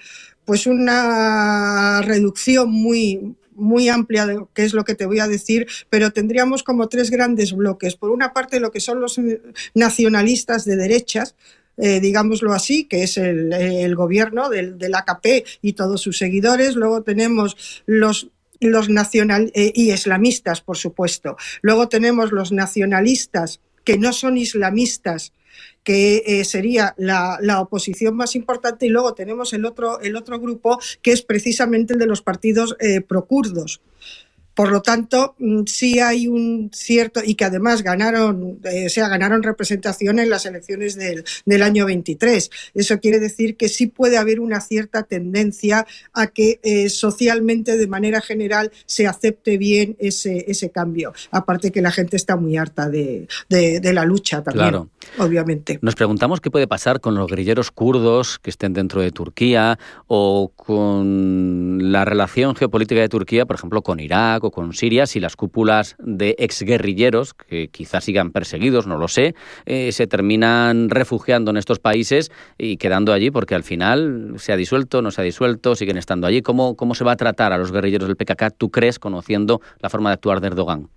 reducción muy amplia de qué es lo que te voy a decir, pero tendríamos como tres grandes bloques. Por una parte, lo que son los nacionalistas de derechas, digámoslo así, que es el gobierno del AKP y todos sus seguidores. Luego tenemos los y islamistas, por supuesto. Luego tenemos los nacionalistas que no son islamistas, que sería la oposición más importante, y luego tenemos el otro grupo, que es precisamente el de los partidos prokurdos. Por lo tanto, sí hay un cierto, y que además ganaron representación en las elecciones del año 23. Eso quiere decir que sí puede haber una cierta tendencia a que socialmente, de manera general, se acepte bien ese cambio. Aparte que la gente está muy harta de la lucha también, claro, obviamente. Nos preguntamos qué puede pasar con los guerrilleros kurdos que estén dentro de Turquía, o con la relación geopolítica de Turquía, por ejemplo, con Irak o con Siria, si las cúpulas de exguerrilleros, que quizás sigan perseguidos, no lo sé, se terminan refugiando en estos países y quedando allí, porque al final se ha disuelto, no se ha disuelto, siguen estando allí. ¿Cómo se va a tratar a los guerrilleros del PKK, tú crees, conociendo la forma de actuar de Erdogan?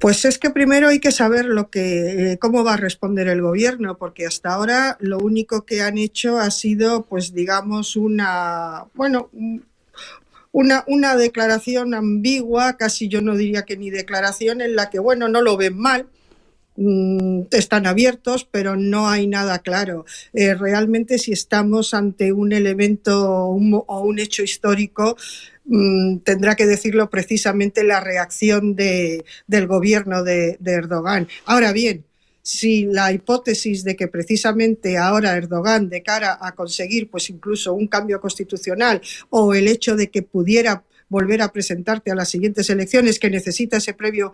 Pues es que primero hay que saber cómo va a responder el gobierno, porque hasta ahora lo único que han hecho ha sido, pues digamos, una declaración ambigua, casi yo no diría que ni declaración, en la que, bueno, no lo ven mal, están abiertos, pero no hay nada claro. Realmente, si estamos ante un elemento o un hecho histórico, tendrá que decirlo precisamente la reacción del gobierno de Erdogan. Ahora bien, si la hipótesis de que precisamente ahora Erdogan, de cara a conseguir pues incluso un cambio constitucional, o el hecho de que pudiera volver a presentarte a las siguientes elecciones, que necesita ese previo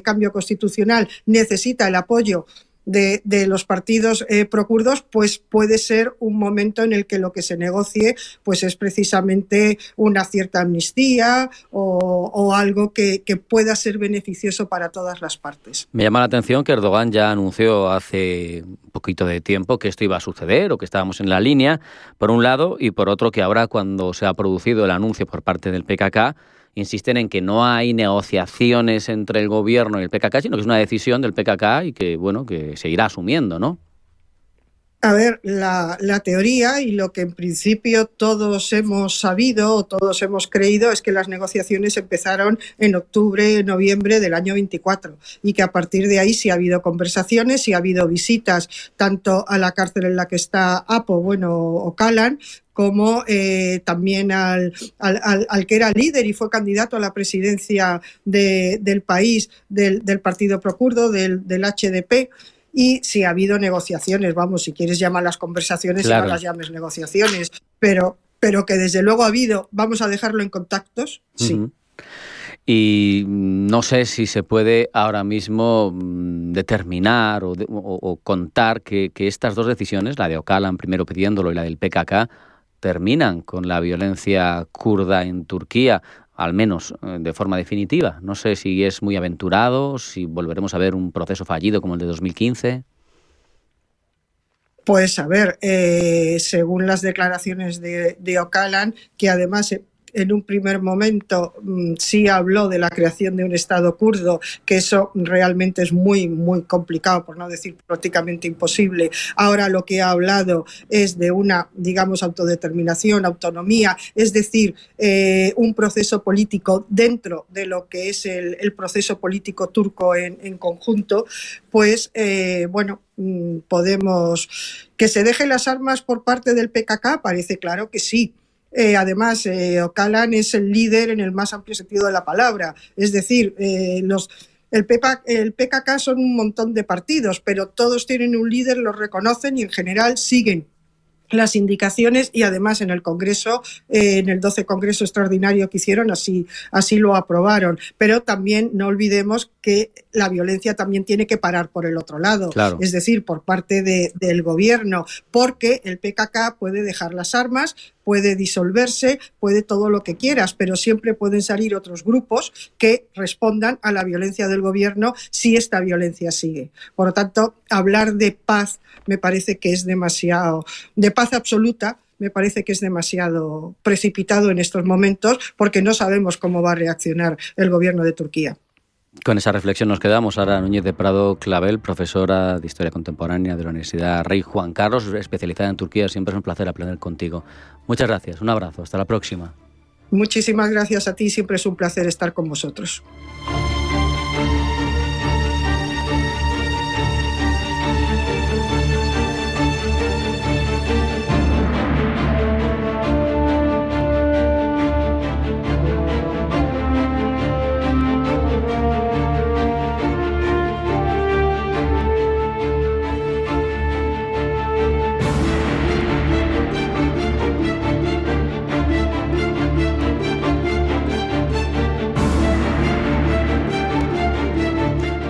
cambio constitucional, necesita el apoyo de los partidos prokurdos, pues puede ser un momento en el que lo que se negocie pues es precisamente una cierta amnistía o algo que pueda ser beneficioso para todas las partes. Me llama la atención que Erdogan ya anunció hace un poquito de tiempo que esto iba a suceder, o que estábamos en la línea, por un lado, y por otro que ahora, cuando se ha producido el anuncio por parte del PKK, insisten en que no hay negociaciones entre el gobierno y el PKK, sino que es una decisión del PKK y que, bueno, que se irá asumiendo, ¿no? A ver, la teoría, y lo que en principio todos hemos sabido o todos hemos creído, es que las negociaciones empezaron en octubre, noviembre del año 24, y que a partir de ahí sí ha habido conversaciones, sí ha habido visitas tanto a la cárcel en la que está Öcalan, como también al que era líder y fue candidato a la presidencia del país, del partido prokurdo, del HDP. Y si ha habido negociaciones, vamos, si quieres llamarlas conversaciones, claro, no las llames negociaciones, pero que desde luego ha habido, vamos a dejarlo en contactos, sí. Uh-huh. Y no sé si se puede ahora mismo determinar o contar que estas dos decisiones, la de Öcalan primero pidiéndolo y la del PKK, terminan con la violencia kurda en Turquía, al menos de forma definitiva. No sé si es muy aventurado, si volveremos a ver un proceso fallido como el de 2015. Pues a ver, según las declaraciones de Öcalan, que además en un primer momento sí habló de la creación de un Estado kurdo, que eso realmente es muy, muy complicado, por no decir prácticamente imposible. Ahora lo que ha hablado es de una, digamos, autodeterminación, autonomía, es decir, un proceso político dentro de lo que es el proceso político turco en conjunto, pues, podemos... ¿Que se dejen las armas por parte del PKK? Parece claro que sí. Además, Öcalan es el líder en el más amplio sentido de la palabra. Es decir, el PKK son un montón de partidos, pero todos tienen un líder, los reconocen y en general siguen las indicaciones, y además en el Congreso, en el 12 Congreso Extraordinario que hicieron, así lo aprobaron. Pero también no olvidemos que la violencia también tiene que parar por el otro lado, claro, es decir, por parte del gobierno, porque el PKK puede dejar las armas, puede disolverse, puede todo lo que quieras, pero siempre pueden salir otros grupos que respondan a la violencia del gobierno si esta violencia sigue. Por lo tanto, hablar de paz me parece que es demasiado, de paz absoluta, me parece que es demasiado precipitado en estos momentos, porque no sabemos cómo va a reaccionar el gobierno de Turquía. Con esa reflexión nos quedamos. Sara Núñez de Prado Clavel, profesora de Historia Contemporánea de la Universidad Rey Juan Carlos, especializada en Turquía. Siempre es un placer aprender contigo. Muchas gracias, un abrazo, hasta la próxima. Muchísimas gracias a ti, siempre es un placer estar con vosotros.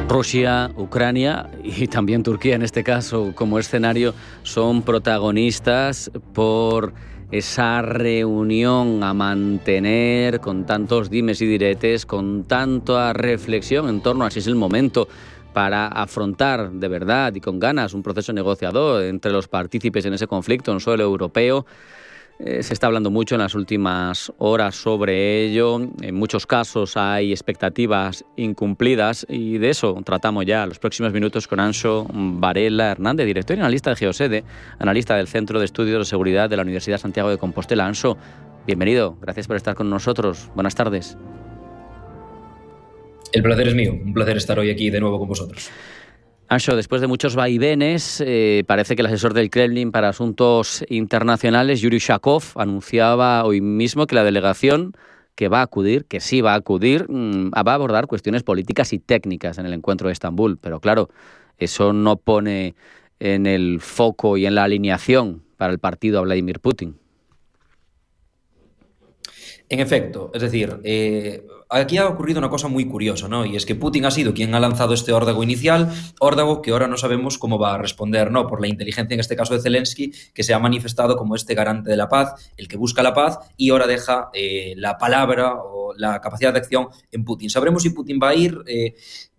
Rusia, Ucrania y también Turquía en este caso como escenario son protagonistas por esa reunión a mantener con tantos dimes y diretes, con tanta reflexión en torno a si es el momento para afrontar de verdad y con ganas un proceso negociador entre los partícipes en ese conflicto en suelo europeo. Se está hablando mucho en las últimas horas sobre ello. En muchos casos hay expectativas incumplidas y de eso tratamos ya los próximos minutos con Anxo Varela Hernández, director y analista de Geosede, analista del Centro de Estudios de Seguridad de la Universidad Santiago de Compostela. Anxo, bienvenido. Gracias por estar con nosotros. Buenas tardes. El placer es mío. Un placer estar hoy aquí de nuevo con vosotros. Anxo, después de muchos vaivenes, parece que el asesor del Kremlin para asuntos internacionales, Yuri Ushakov, anunciaba hoy mismo que la delegación que va a acudir, que sí va a acudir, va a abordar cuestiones políticas y técnicas en el encuentro de Estambul. Pero claro, eso no pone en el foco y en la alineación para el partido a Vladimir Putin. En efecto, es decir, aquí ha ocurrido una cosa muy curiosa, ¿no? Y es que Putin ha sido quien ha lanzado este órdago inicial, órdago que ahora no sabemos cómo va a responder, ¿no? Por la inteligencia, en este caso de Zelensky, que se ha manifestado como este garante de la paz, el que busca la paz, y ahora deja la palabra o la capacidad de acción en Putin. Sabremos si Putin va a ir.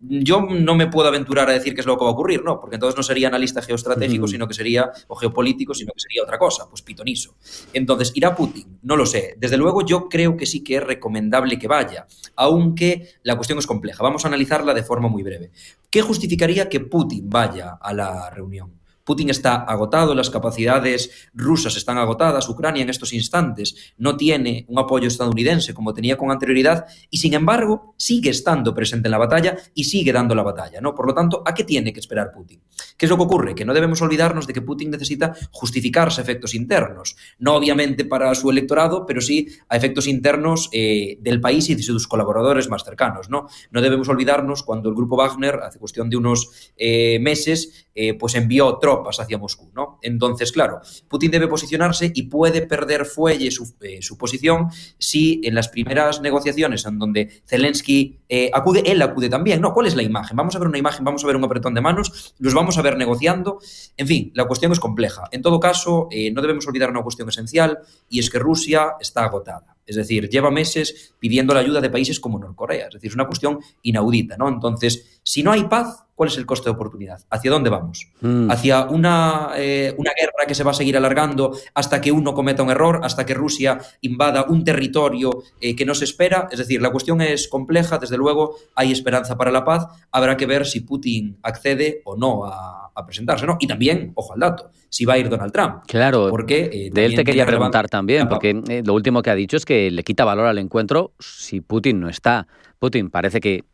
Yo no me puedo aventurar a decir qué es lo que va a ocurrir, ¿no? Porque entonces no sería analista geoestratégico, sino que sería, o geopolítico, sino que sería otra cosa, pues pitoniso. Entonces, ¿irá Putin? No lo sé. Desde luego yo creo que sí que es recomendable que vaya, aunque la cuestión es compleja. Vamos a analizarla de forma muy breve. ¿Qué justificaría que Putin vaya a la reunión? Putin está agotado, las capacidades rusas están agotadas, Ucrania en estos instantes no tiene un apoyo estadounidense como tenía con anterioridad y, sin embargo, sigue estando presente en la batalla y sigue dando la batalla, ¿no? Por lo tanto, ¿a qué tiene que esperar Putin? ¿Qué es lo que ocurre? Que no debemos olvidarnos de que Putin necesita justificarse a efectos internos, no obviamente para su electorado, pero sí a efectos internos del país y de sus colaboradores más cercanos, ¿no? No debemos olvidarnos cuando el grupo Wagner, hace cuestión de unos meses, pues envió tropas hacia Moscú, ¿no? Entonces, claro, Putin debe posicionarse y puede perder fuelle su posición si en las primeras negociaciones en donde Zelensky acude, él acude también, ¿no? ¿Cuál es la imagen? Vamos a ver una imagen, vamos a ver un apretón de manos, los vamos a ver negociando. En fin, la cuestión es compleja. En todo caso, no debemos olvidar una cuestión esencial y es que Rusia está agotada. Es decir, lleva meses pidiendo la ayuda de países como Norcorea. Es decir, es una cuestión inaudita, ¿no? Entonces, si no hay paz, ¿cuál es el coste de oportunidad? ¿Hacia dónde vamos? ¿Hacia una guerra que se va a seguir alargando hasta que uno cometa un error, hasta que Rusia invada un territorio que no se espera? Es decir, la cuestión es compleja, desde luego hay esperanza para la paz, habrá que ver si Putin accede o no a presentarse, ¿no? Y también, ojo al dato, si va a ir Donald Trump. Claro, porque, de él te quería preguntar también, porque lo último que ha dicho es que le quita valor al encuentro si Putin no está. Putin parece que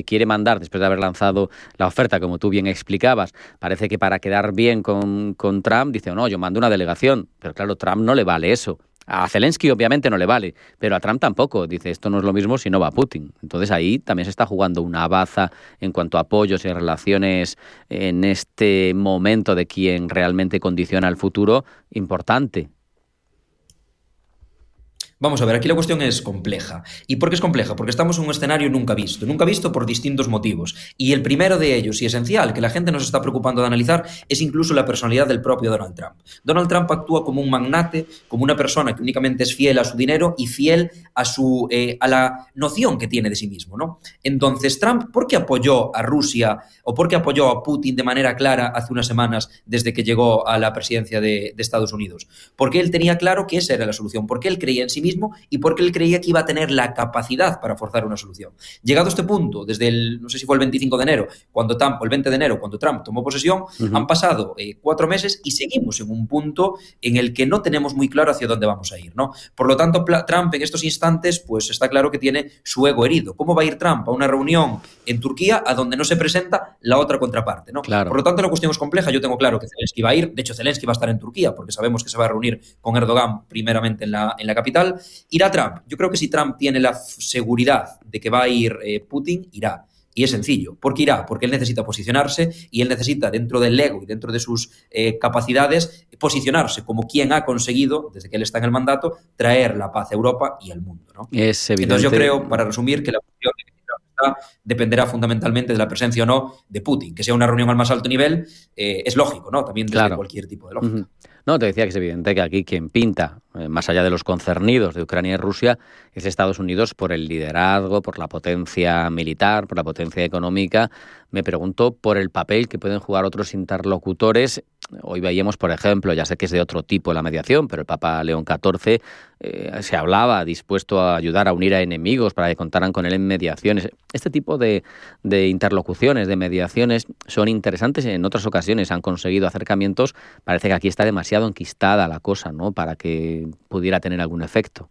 quiere mandar, después de haber lanzado la oferta, como tú bien explicabas, parece que para quedar bien con Trump, dice, no, yo mando una delegación, pero claro, Trump no le vale eso. A Zelensky obviamente no le vale, pero a Trump tampoco. Dice, esto no es lo mismo si no va Putin. Entonces ahí también se está jugando una baza en cuanto a apoyos y relaciones en este momento de quien realmente condiciona el futuro importante. Vamos a ver, aquí la cuestión es compleja. ¿Y por qué es compleja? Porque estamos en un escenario nunca visto por distintos motivos. Y el primero de ellos, y esencial, que la gente nos está preocupando de analizar, es incluso la personalidad del propio Donald Trump. Donald Trump actúa como un magnate, como una persona que únicamente es fiel a su dinero y fiel a la noción que tiene de sí mismo, ¿no? Entonces, Trump, ¿por qué apoyó a Rusia o por qué apoyó a Putin de manera clara hace unas semanas desde que llegó a la presidencia de Estados Unidos? Porque él tenía claro que esa era la solución, porque él creía en sí mismo mismo y porque él creía que iba a tener la capacidad para forzar una solución. Llegado a este punto, desde no sé si fue el 25 de enero, o el 20 de enero, cuando Trump tomó posesión, han pasado 4 meses y seguimos en un punto en el que no tenemos muy claro hacia dónde vamos a ir, ¿no? Por lo tanto, Trump en estos instantes, pues está claro que tiene su ego herido. ¿Cómo va a ir Trump a una reunión en Turquía a donde no se presenta la otra contraparte, ¿no? Claro. Por lo tanto, la cuestión es compleja. Yo tengo claro que Zelensky va a ir. De hecho, Zelensky va a estar en Turquía porque sabemos que se va a reunir con Erdogan primeramente en la capital. ¿Irá Trump? Yo creo que si Trump tiene la seguridad de que va a ir Putin, irá. Y es sencillo. ¿Por qué irá? Porque él necesita posicionarse y él necesita, dentro del ego y dentro de sus capacidades, posicionarse como quien ha conseguido, desde que él está en el mandato, traer la paz a Europa y al mundo, ¿no? Es evidente. Entonces yo creo, para resumir, que la cuestión dependerá fundamentalmente de la presencia o no de Putin. Que sea una reunión al más alto nivel es lógico, ¿no? También desde cualquier tipo de lógica. No, te decía que es evidente que aquí quien pinta, más allá de los concernidos de Ucrania y Rusia, es Estados Unidos por el liderazgo, por la potencia militar, por la potencia económica. Me pregunto por el papel que pueden jugar otros interlocutores. Hoy veíamos, por ejemplo, ya sé que es de otro tipo la mediación, pero el Papa León XIV se hablaba dispuesto a ayudar a unir a enemigos para que contaran con él en mediaciones. Este tipo de interlocuciones, de mediaciones, son interesantes. En otras ocasiones han conseguido acercamientos. Parece que aquí está demasiado enquistada la cosa, ¿no?, para que pudiera tener algún efecto.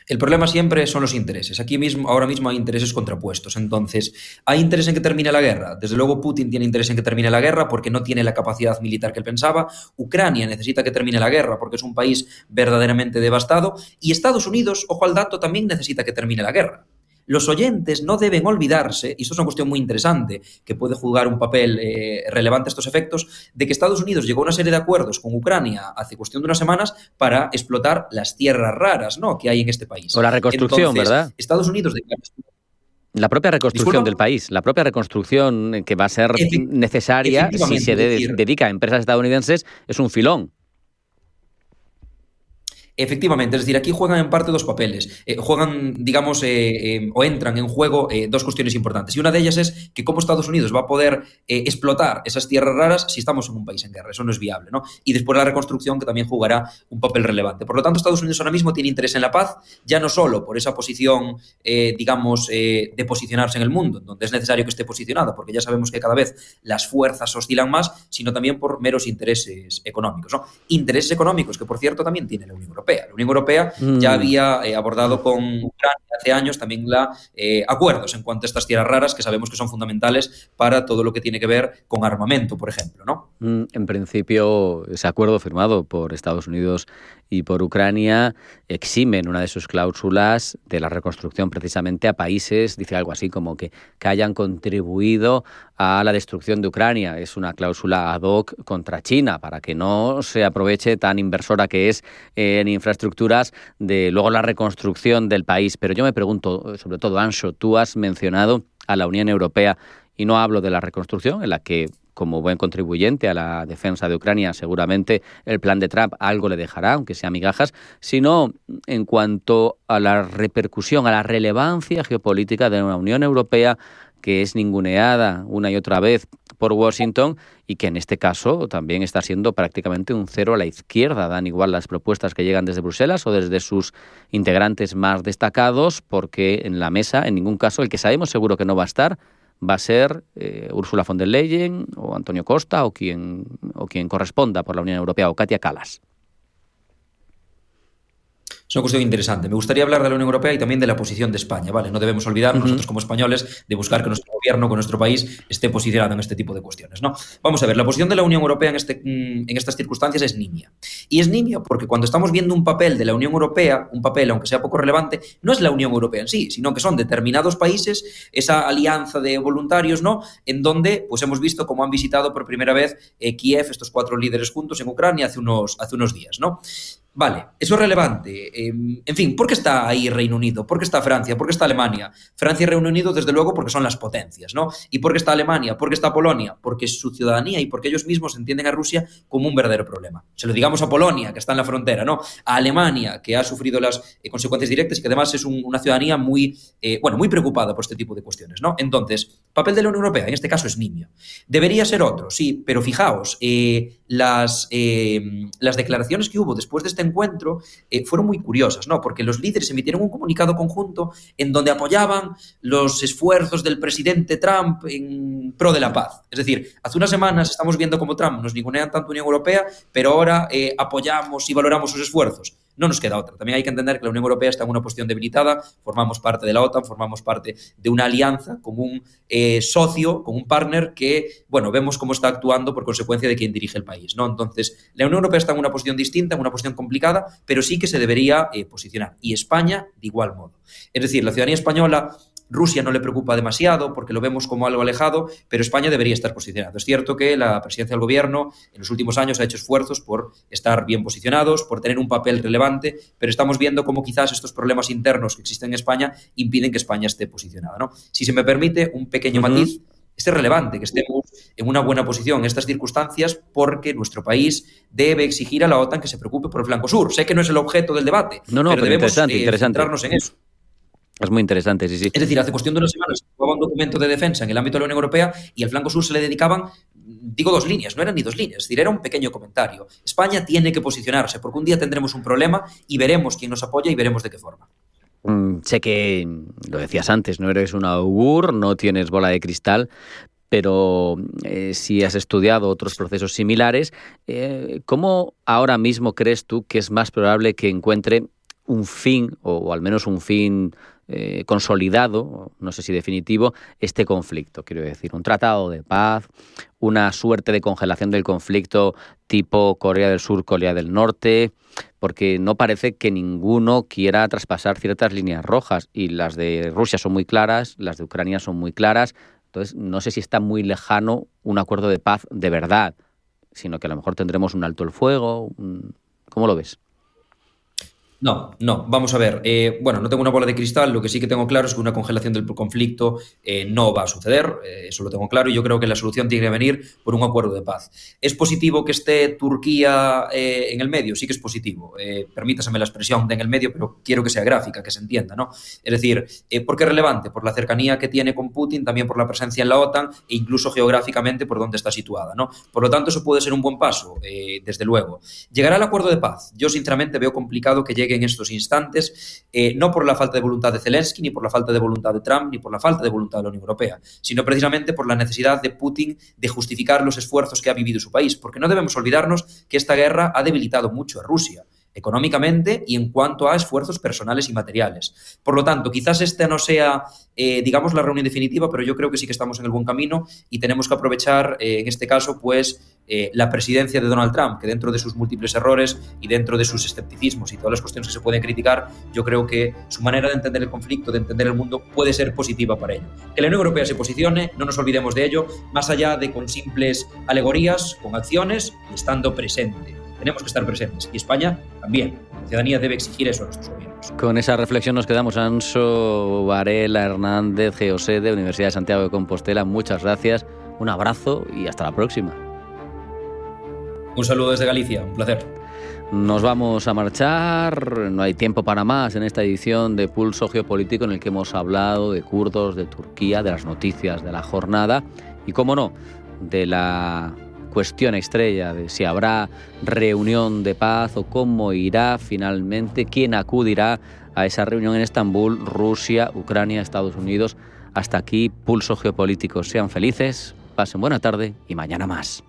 El problema siempre son los intereses. Aquí mismo, ahora mismo hay intereses contrapuestos. Entonces, ¿hay interés en que termine la guerra? Desde luego Putin tiene interés en que termine la guerra porque no tiene la capacidad militar que él pensaba. Ucrania necesita que termine la guerra porque es un país verdaderamente devastado. Y Estados Unidos, ojo al dato, también necesita que termine la guerra. Los oyentes no deben olvidarse, y esto es una cuestión muy interesante que puede jugar un papel relevante a estos efectos, de que Estados Unidos llegó a una serie de acuerdos con Ucrania hace cuestión de unas semanas para explotar las tierras raras, ¿no?, que hay en este país. O la reconstrucción, entonces, ¿verdad? Estados Unidos... La propia reconstrucción del país, la propia reconstrucción que va a ser necesaria si se dedica a empresas estadounidenses, es un filón. Efectivamente, es decir, aquí juegan en parte dos papeles. Juegan, digamos, o entran en juego dos cuestiones importantes. Y una de ellas es que cómo Estados Unidos va a poder explotar esas tierras raras si estamos en un país en guerra. Eso no es viable, ¿no? Y después la reconstrucción, que también jugará un papel relevante. Por lo tanto, Estados Unidos ahora mismo tiene interés en la paz, ya no solo por esa posición, digamos, de posicionarse en el mundo, donde es necesario que esté posicionada, porque ya sabemos que cada vez las fuerzas oscilan más, sino también por meros intereses económicos, ¿no? Intereses económicos que, por cierto, también tiene la Unión Europea. La Unión Europea ya había abordado con Ucrania hace años también acuerdos en cuanto a estas tierras raras que sabemos que son fundamentales para todo lo que tiene que ver con armamento, por ejemplo, ¿no? En principio, ese acuerdo firmado por Estados Unidos y por Ucrania exime en una de sus cláusulas de la reconstrucción precisamente a países, dice algo así como que hayan contribuido a la destrucción de Ucrania. Es una cláusula ad hoc contra China para que no se aproveche, tan inversora que es en infraestructuras, de luego la reconstrucción del país. Pero yo me pregunto, sobre todo, Anxo, tú has mencionado a la Unión Europea y no hablo de la reconstrucción, en la que, como buen contribuyente a la defensa de Ucrania, seguramente el plan de Trump algo le dejará, aunque sea migajas, sino en cuanto a la repercusión, a la relevancia geopolítica de una Unión Europea que es ninguneada una y otra vez por Washington y que en este caso también está siendo prácticamente un cero a la izquierda. Dan igual las propuestas que llegan desde Bruselas o desde sus integrantes más destacados, porque en la mesa, en ningún caso, el que sabemos seguro que no va a estar, va a ser Ursula von der Leyen o Antonio Costa o quien corresponda por la Unión Europea, o Katia Kallas. Es una cuestión interesante. Me gustaría hablar de la Unión Europea y también de la posición de España, ¿vale? No debemos olvidar, nosotros como españoles, de buscar que nuestro gobierno, que nuestro país esté posicionado en este tipo de cuestiones, ¿no? Vamos a ver, la posición de la Unión Europea en estas circunstancias es nimia. Y es nimia porque cuando estamos viendo un papel de la Unión Europea, un papel, aunque sea poco relevante, no es la Unión Europea en sí, sino que son determinados países, esa alianza de voluntarios, ¿no?, en donde pues hemos visto cómo han visitado por primera vez Kiev, estos 4 líderes juntos en Ucrania hace unos días, ¿no? Vale, eso es relevante. En fin, ¿por qué está ahí Reino Unido? ¿Por qué está Francia? ¿Por qué está Alemania? Francia y Reino Unido, desde luego, porque son las potencias, ¿no? ¿Y por qué está Alemania? ¿Por qué está Polonia? Porque su ciudadanía y porque ellos mismos entienden a Rusia como un verdadero problema. Se lo digamos a Polonia, que está en la frontera, ¿no? A Alemania, que ha sufrido las consecuencias directas y que además es una ciudadanía muy preocupada por este tipo de cuestiones, ¿no? Entonces, papel de la Unión Europea, en este caso es nimio. Debería ser otro, sí, pero fijaos, las declaraciones que hubo después de este encuentro fueron muy curiosas, ¿no? Porque los líderes emitieron un comunicado conjunto en donde apoyaban los esfuerzos del presidente Trump en pro de la paz. Es decir, hace unas semanas estamos viendo cómo Trump nos ningunean tanto Unión Europea, pero ahora apoyamos y valoramos sus esfuerzos. No nos queda otra. También hay que entender que la Unión Europea está en una posición debilitada, formamos parte de la OTAN, formamos parte de una alianza con un socio, con un partner que, bueno, vemos cómo está actuando por consecuencia de quien dirige el país, ¿no? Entonces, la Unión Europea está en una posición distinta, en una posición complicada, pero sí que se debería posicionar. Y España, de igual modo. Es decir, la ciudadanía española, Rusia no le preocupa demasiado porque lo vemos como algo alejado, pero España debería estar posicionado. Es cierto que la presidencia del gobierno en los últimos años ha hecho esfuerzos por estar bien posicionados, por tener un papel relevante, pero estamos viendo cómo quizás estos problemas internos que existen en España impiden que España esté posicionada, ¿no? Si se me permite un pequeño matiz, es relevante que estemos en una buena posición en estas circunstancias porque nuestro país debe exigir a la OTAN que se preocupe por el flanco sur. Sé que no es el objeto del debate, pero debemos centrarnos en eso. Es muy interesante, sí, sí. Es decir, hace cuestión de unas semanas se aprobaba un documento de defensa en el ámbito de la Unión Europea y al flanco sur se le dedicaban, digo, 2 líneas, no eran ni 2 líneas, es decir, era un pequeño comentario. España tiene que posicionarse porque un día tendremos un problema y veremos quién nos apoya y veremos de qué forma. Sé que, lo decías antes, no eres un augur, no tienes bola de cristal, pero si has estudiado otros procesos similares, ¿cómo ahora mismo crees tú que es más probable que encuentre un fin, o al menos un fin consolidado, no sé si definitivo, este conflicto? Quiero decir, un tratado de paz, una suerte de congelación del conflicto tipo Corea del Sur, Corea del Norte, porque no parece que ninguno quiera traspasar ciertas líneas rojas, y las de Rusia son muy claras, las de Ucrania son muy claras. Entonces, no sé si está muy lejano un acuerdo de paz de verdad, sino que a lo mejor tendremos un alto el fuego. ¿Cómo lo ves? No, vamos a ver. Bueno, no tengo una bola de cristal, lo que sí que tengo claro es que una congelación del conflicto no va a suceder, eso lo tengo claro, y yo creo que la solución tiene que venir por un acuerdo de paz. ¿Es positivo que esté Turquía en el medio? Sí que es positivo. Permítaseme la expresión de en el medio, pero quiero que sea gráfica, que se entienda, ¿no? Es decir, ¿por qué es relevante? Por la cercanía que tiene con Putin, también por la presencia en la OTAN e incluso geográficamente por dónde está situada, ¿no? Por lo tanto, eso puede ser un buen paso, desde luego. ¿Llegará el acuerdo de paz? Yo, sinceramente, veo complicado que llegue en estos instantes, no por la falta de voluntad de Zelensky, ni por la falta de voluntad de Trump, ni por la falta de voluntad de la Unión Europea, sino precisamente por la necesidad de Putin de justificar los esfuerzos que ha vivido su país, porque no debemos olvidarnos que esta guerra ha debilitado mucho a Rusia, económicamente y en cuanto a esfuerzos personales y materiales. Por lo tanto, quizás esta no sea, digamos, la reunión definitiva, pero yo creo que sí que estamos en el buen camino y tenemos que aprovechar, en este caso, pues, la presidencia de Donald Trump, que dentro de sus múltiples errores y dentro de sus escepticismos y todas las cuestiones que se pueden criticar, yo creo que su manera de entender el conflicto, de entender el mundo, puede ser positiva para ello. Que la Unión Europea se posicione, no nos olvidemos de ello, más allá de con simples alegorías, con acciones y estando presente. Tenemos que estar presentes. Y España también. La ciudadanía debe exigir eso a nuestros gobiernos. Con esa reflexión nos quedamos. Anso Varela Hernández, Geosede, Universidad de Santiago de Compostela. Muchas gracias, un abrazo y hasta la próxima. Un saludo desde Galicia, un placer. Nos vamos a marchar, no hay tiempo para más en esta edición de Pulso Geopolítico en el que hemos hablado de kurdos, de Turquía, de las noticias de la jornada y, cómo no, de la cuestión estrella de si habrá reunión de paz o cómo irá finalmente, quién acudirá a esa reunión en Estambul, Rusia, Ucrania, Estados Unidos. Hasta aquí, Pulso Geopolítico. Sean felices, pasen buena tarde y mañana más.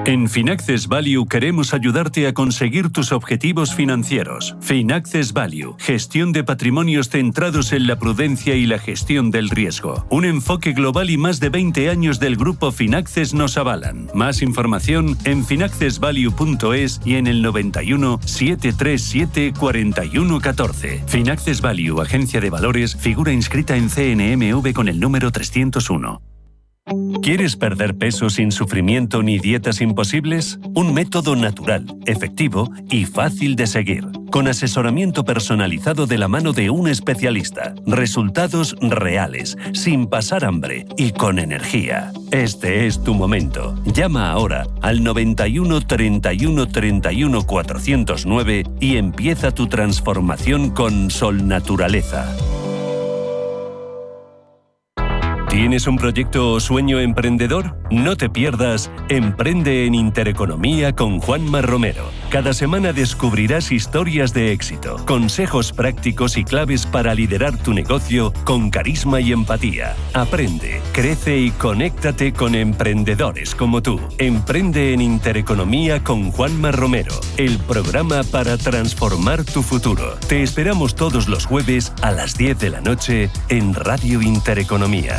En Finaccess Value queremos ayudarte a conseguir tus objetivos financieros. Finaccess Value, gestión de patrimonios centrados en la prudencia y la gestión del riesgo. Un enfoque global y más de 20 años del grupo Finaccess nos avalan. Más información en finaccessvalue.es y en el 91 737 4114. Finaccess Value, agencia de valores, figura inscrita en CNMV con el número 301. ¿Quieres perder peso sin sufrimiento ni dietas imposibles? Un método natural, efectivo y fácil de seguir. con asesoramiento personalizado de la mano de un especialista. Resultados reales, sin pasar hambre y con energía. Este es tu momento. Llama ahora al 91 31 31 409 y empieza tu transformación con Sol Naturaleza. ¿Tienes un proyecto o sueño emprendedor? No te pierdas Emprende en Intereconomía con Juanma Romero. Cada semana descubrirás historias de éxito, consejos prácticos y claves para liderar tu negocio con carisma y empatía. Aprende, crece y conéctate con emprendedores como tú. Emprende en Intereconomía con Juanma Romero, el programa para transformar tu futuro. Te esperamos todos los jueves a las 10 de la noche en Radio Intereconomía.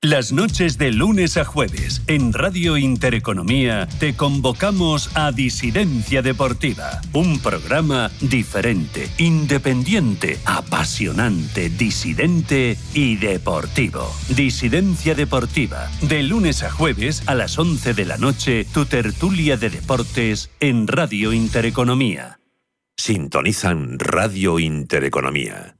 Las noches de lunes a jueves en Radio Intereconomía te convocamos a Disidencia Deportiva, un programa diferente, independiente, apasionante, disidente y deportivo. Disidencia Deportiva, de lunes a jueves a las 11 de la noche, tu tertulia de deportes en Radio Intereconomía. Sintonizan Radio Intereconomía.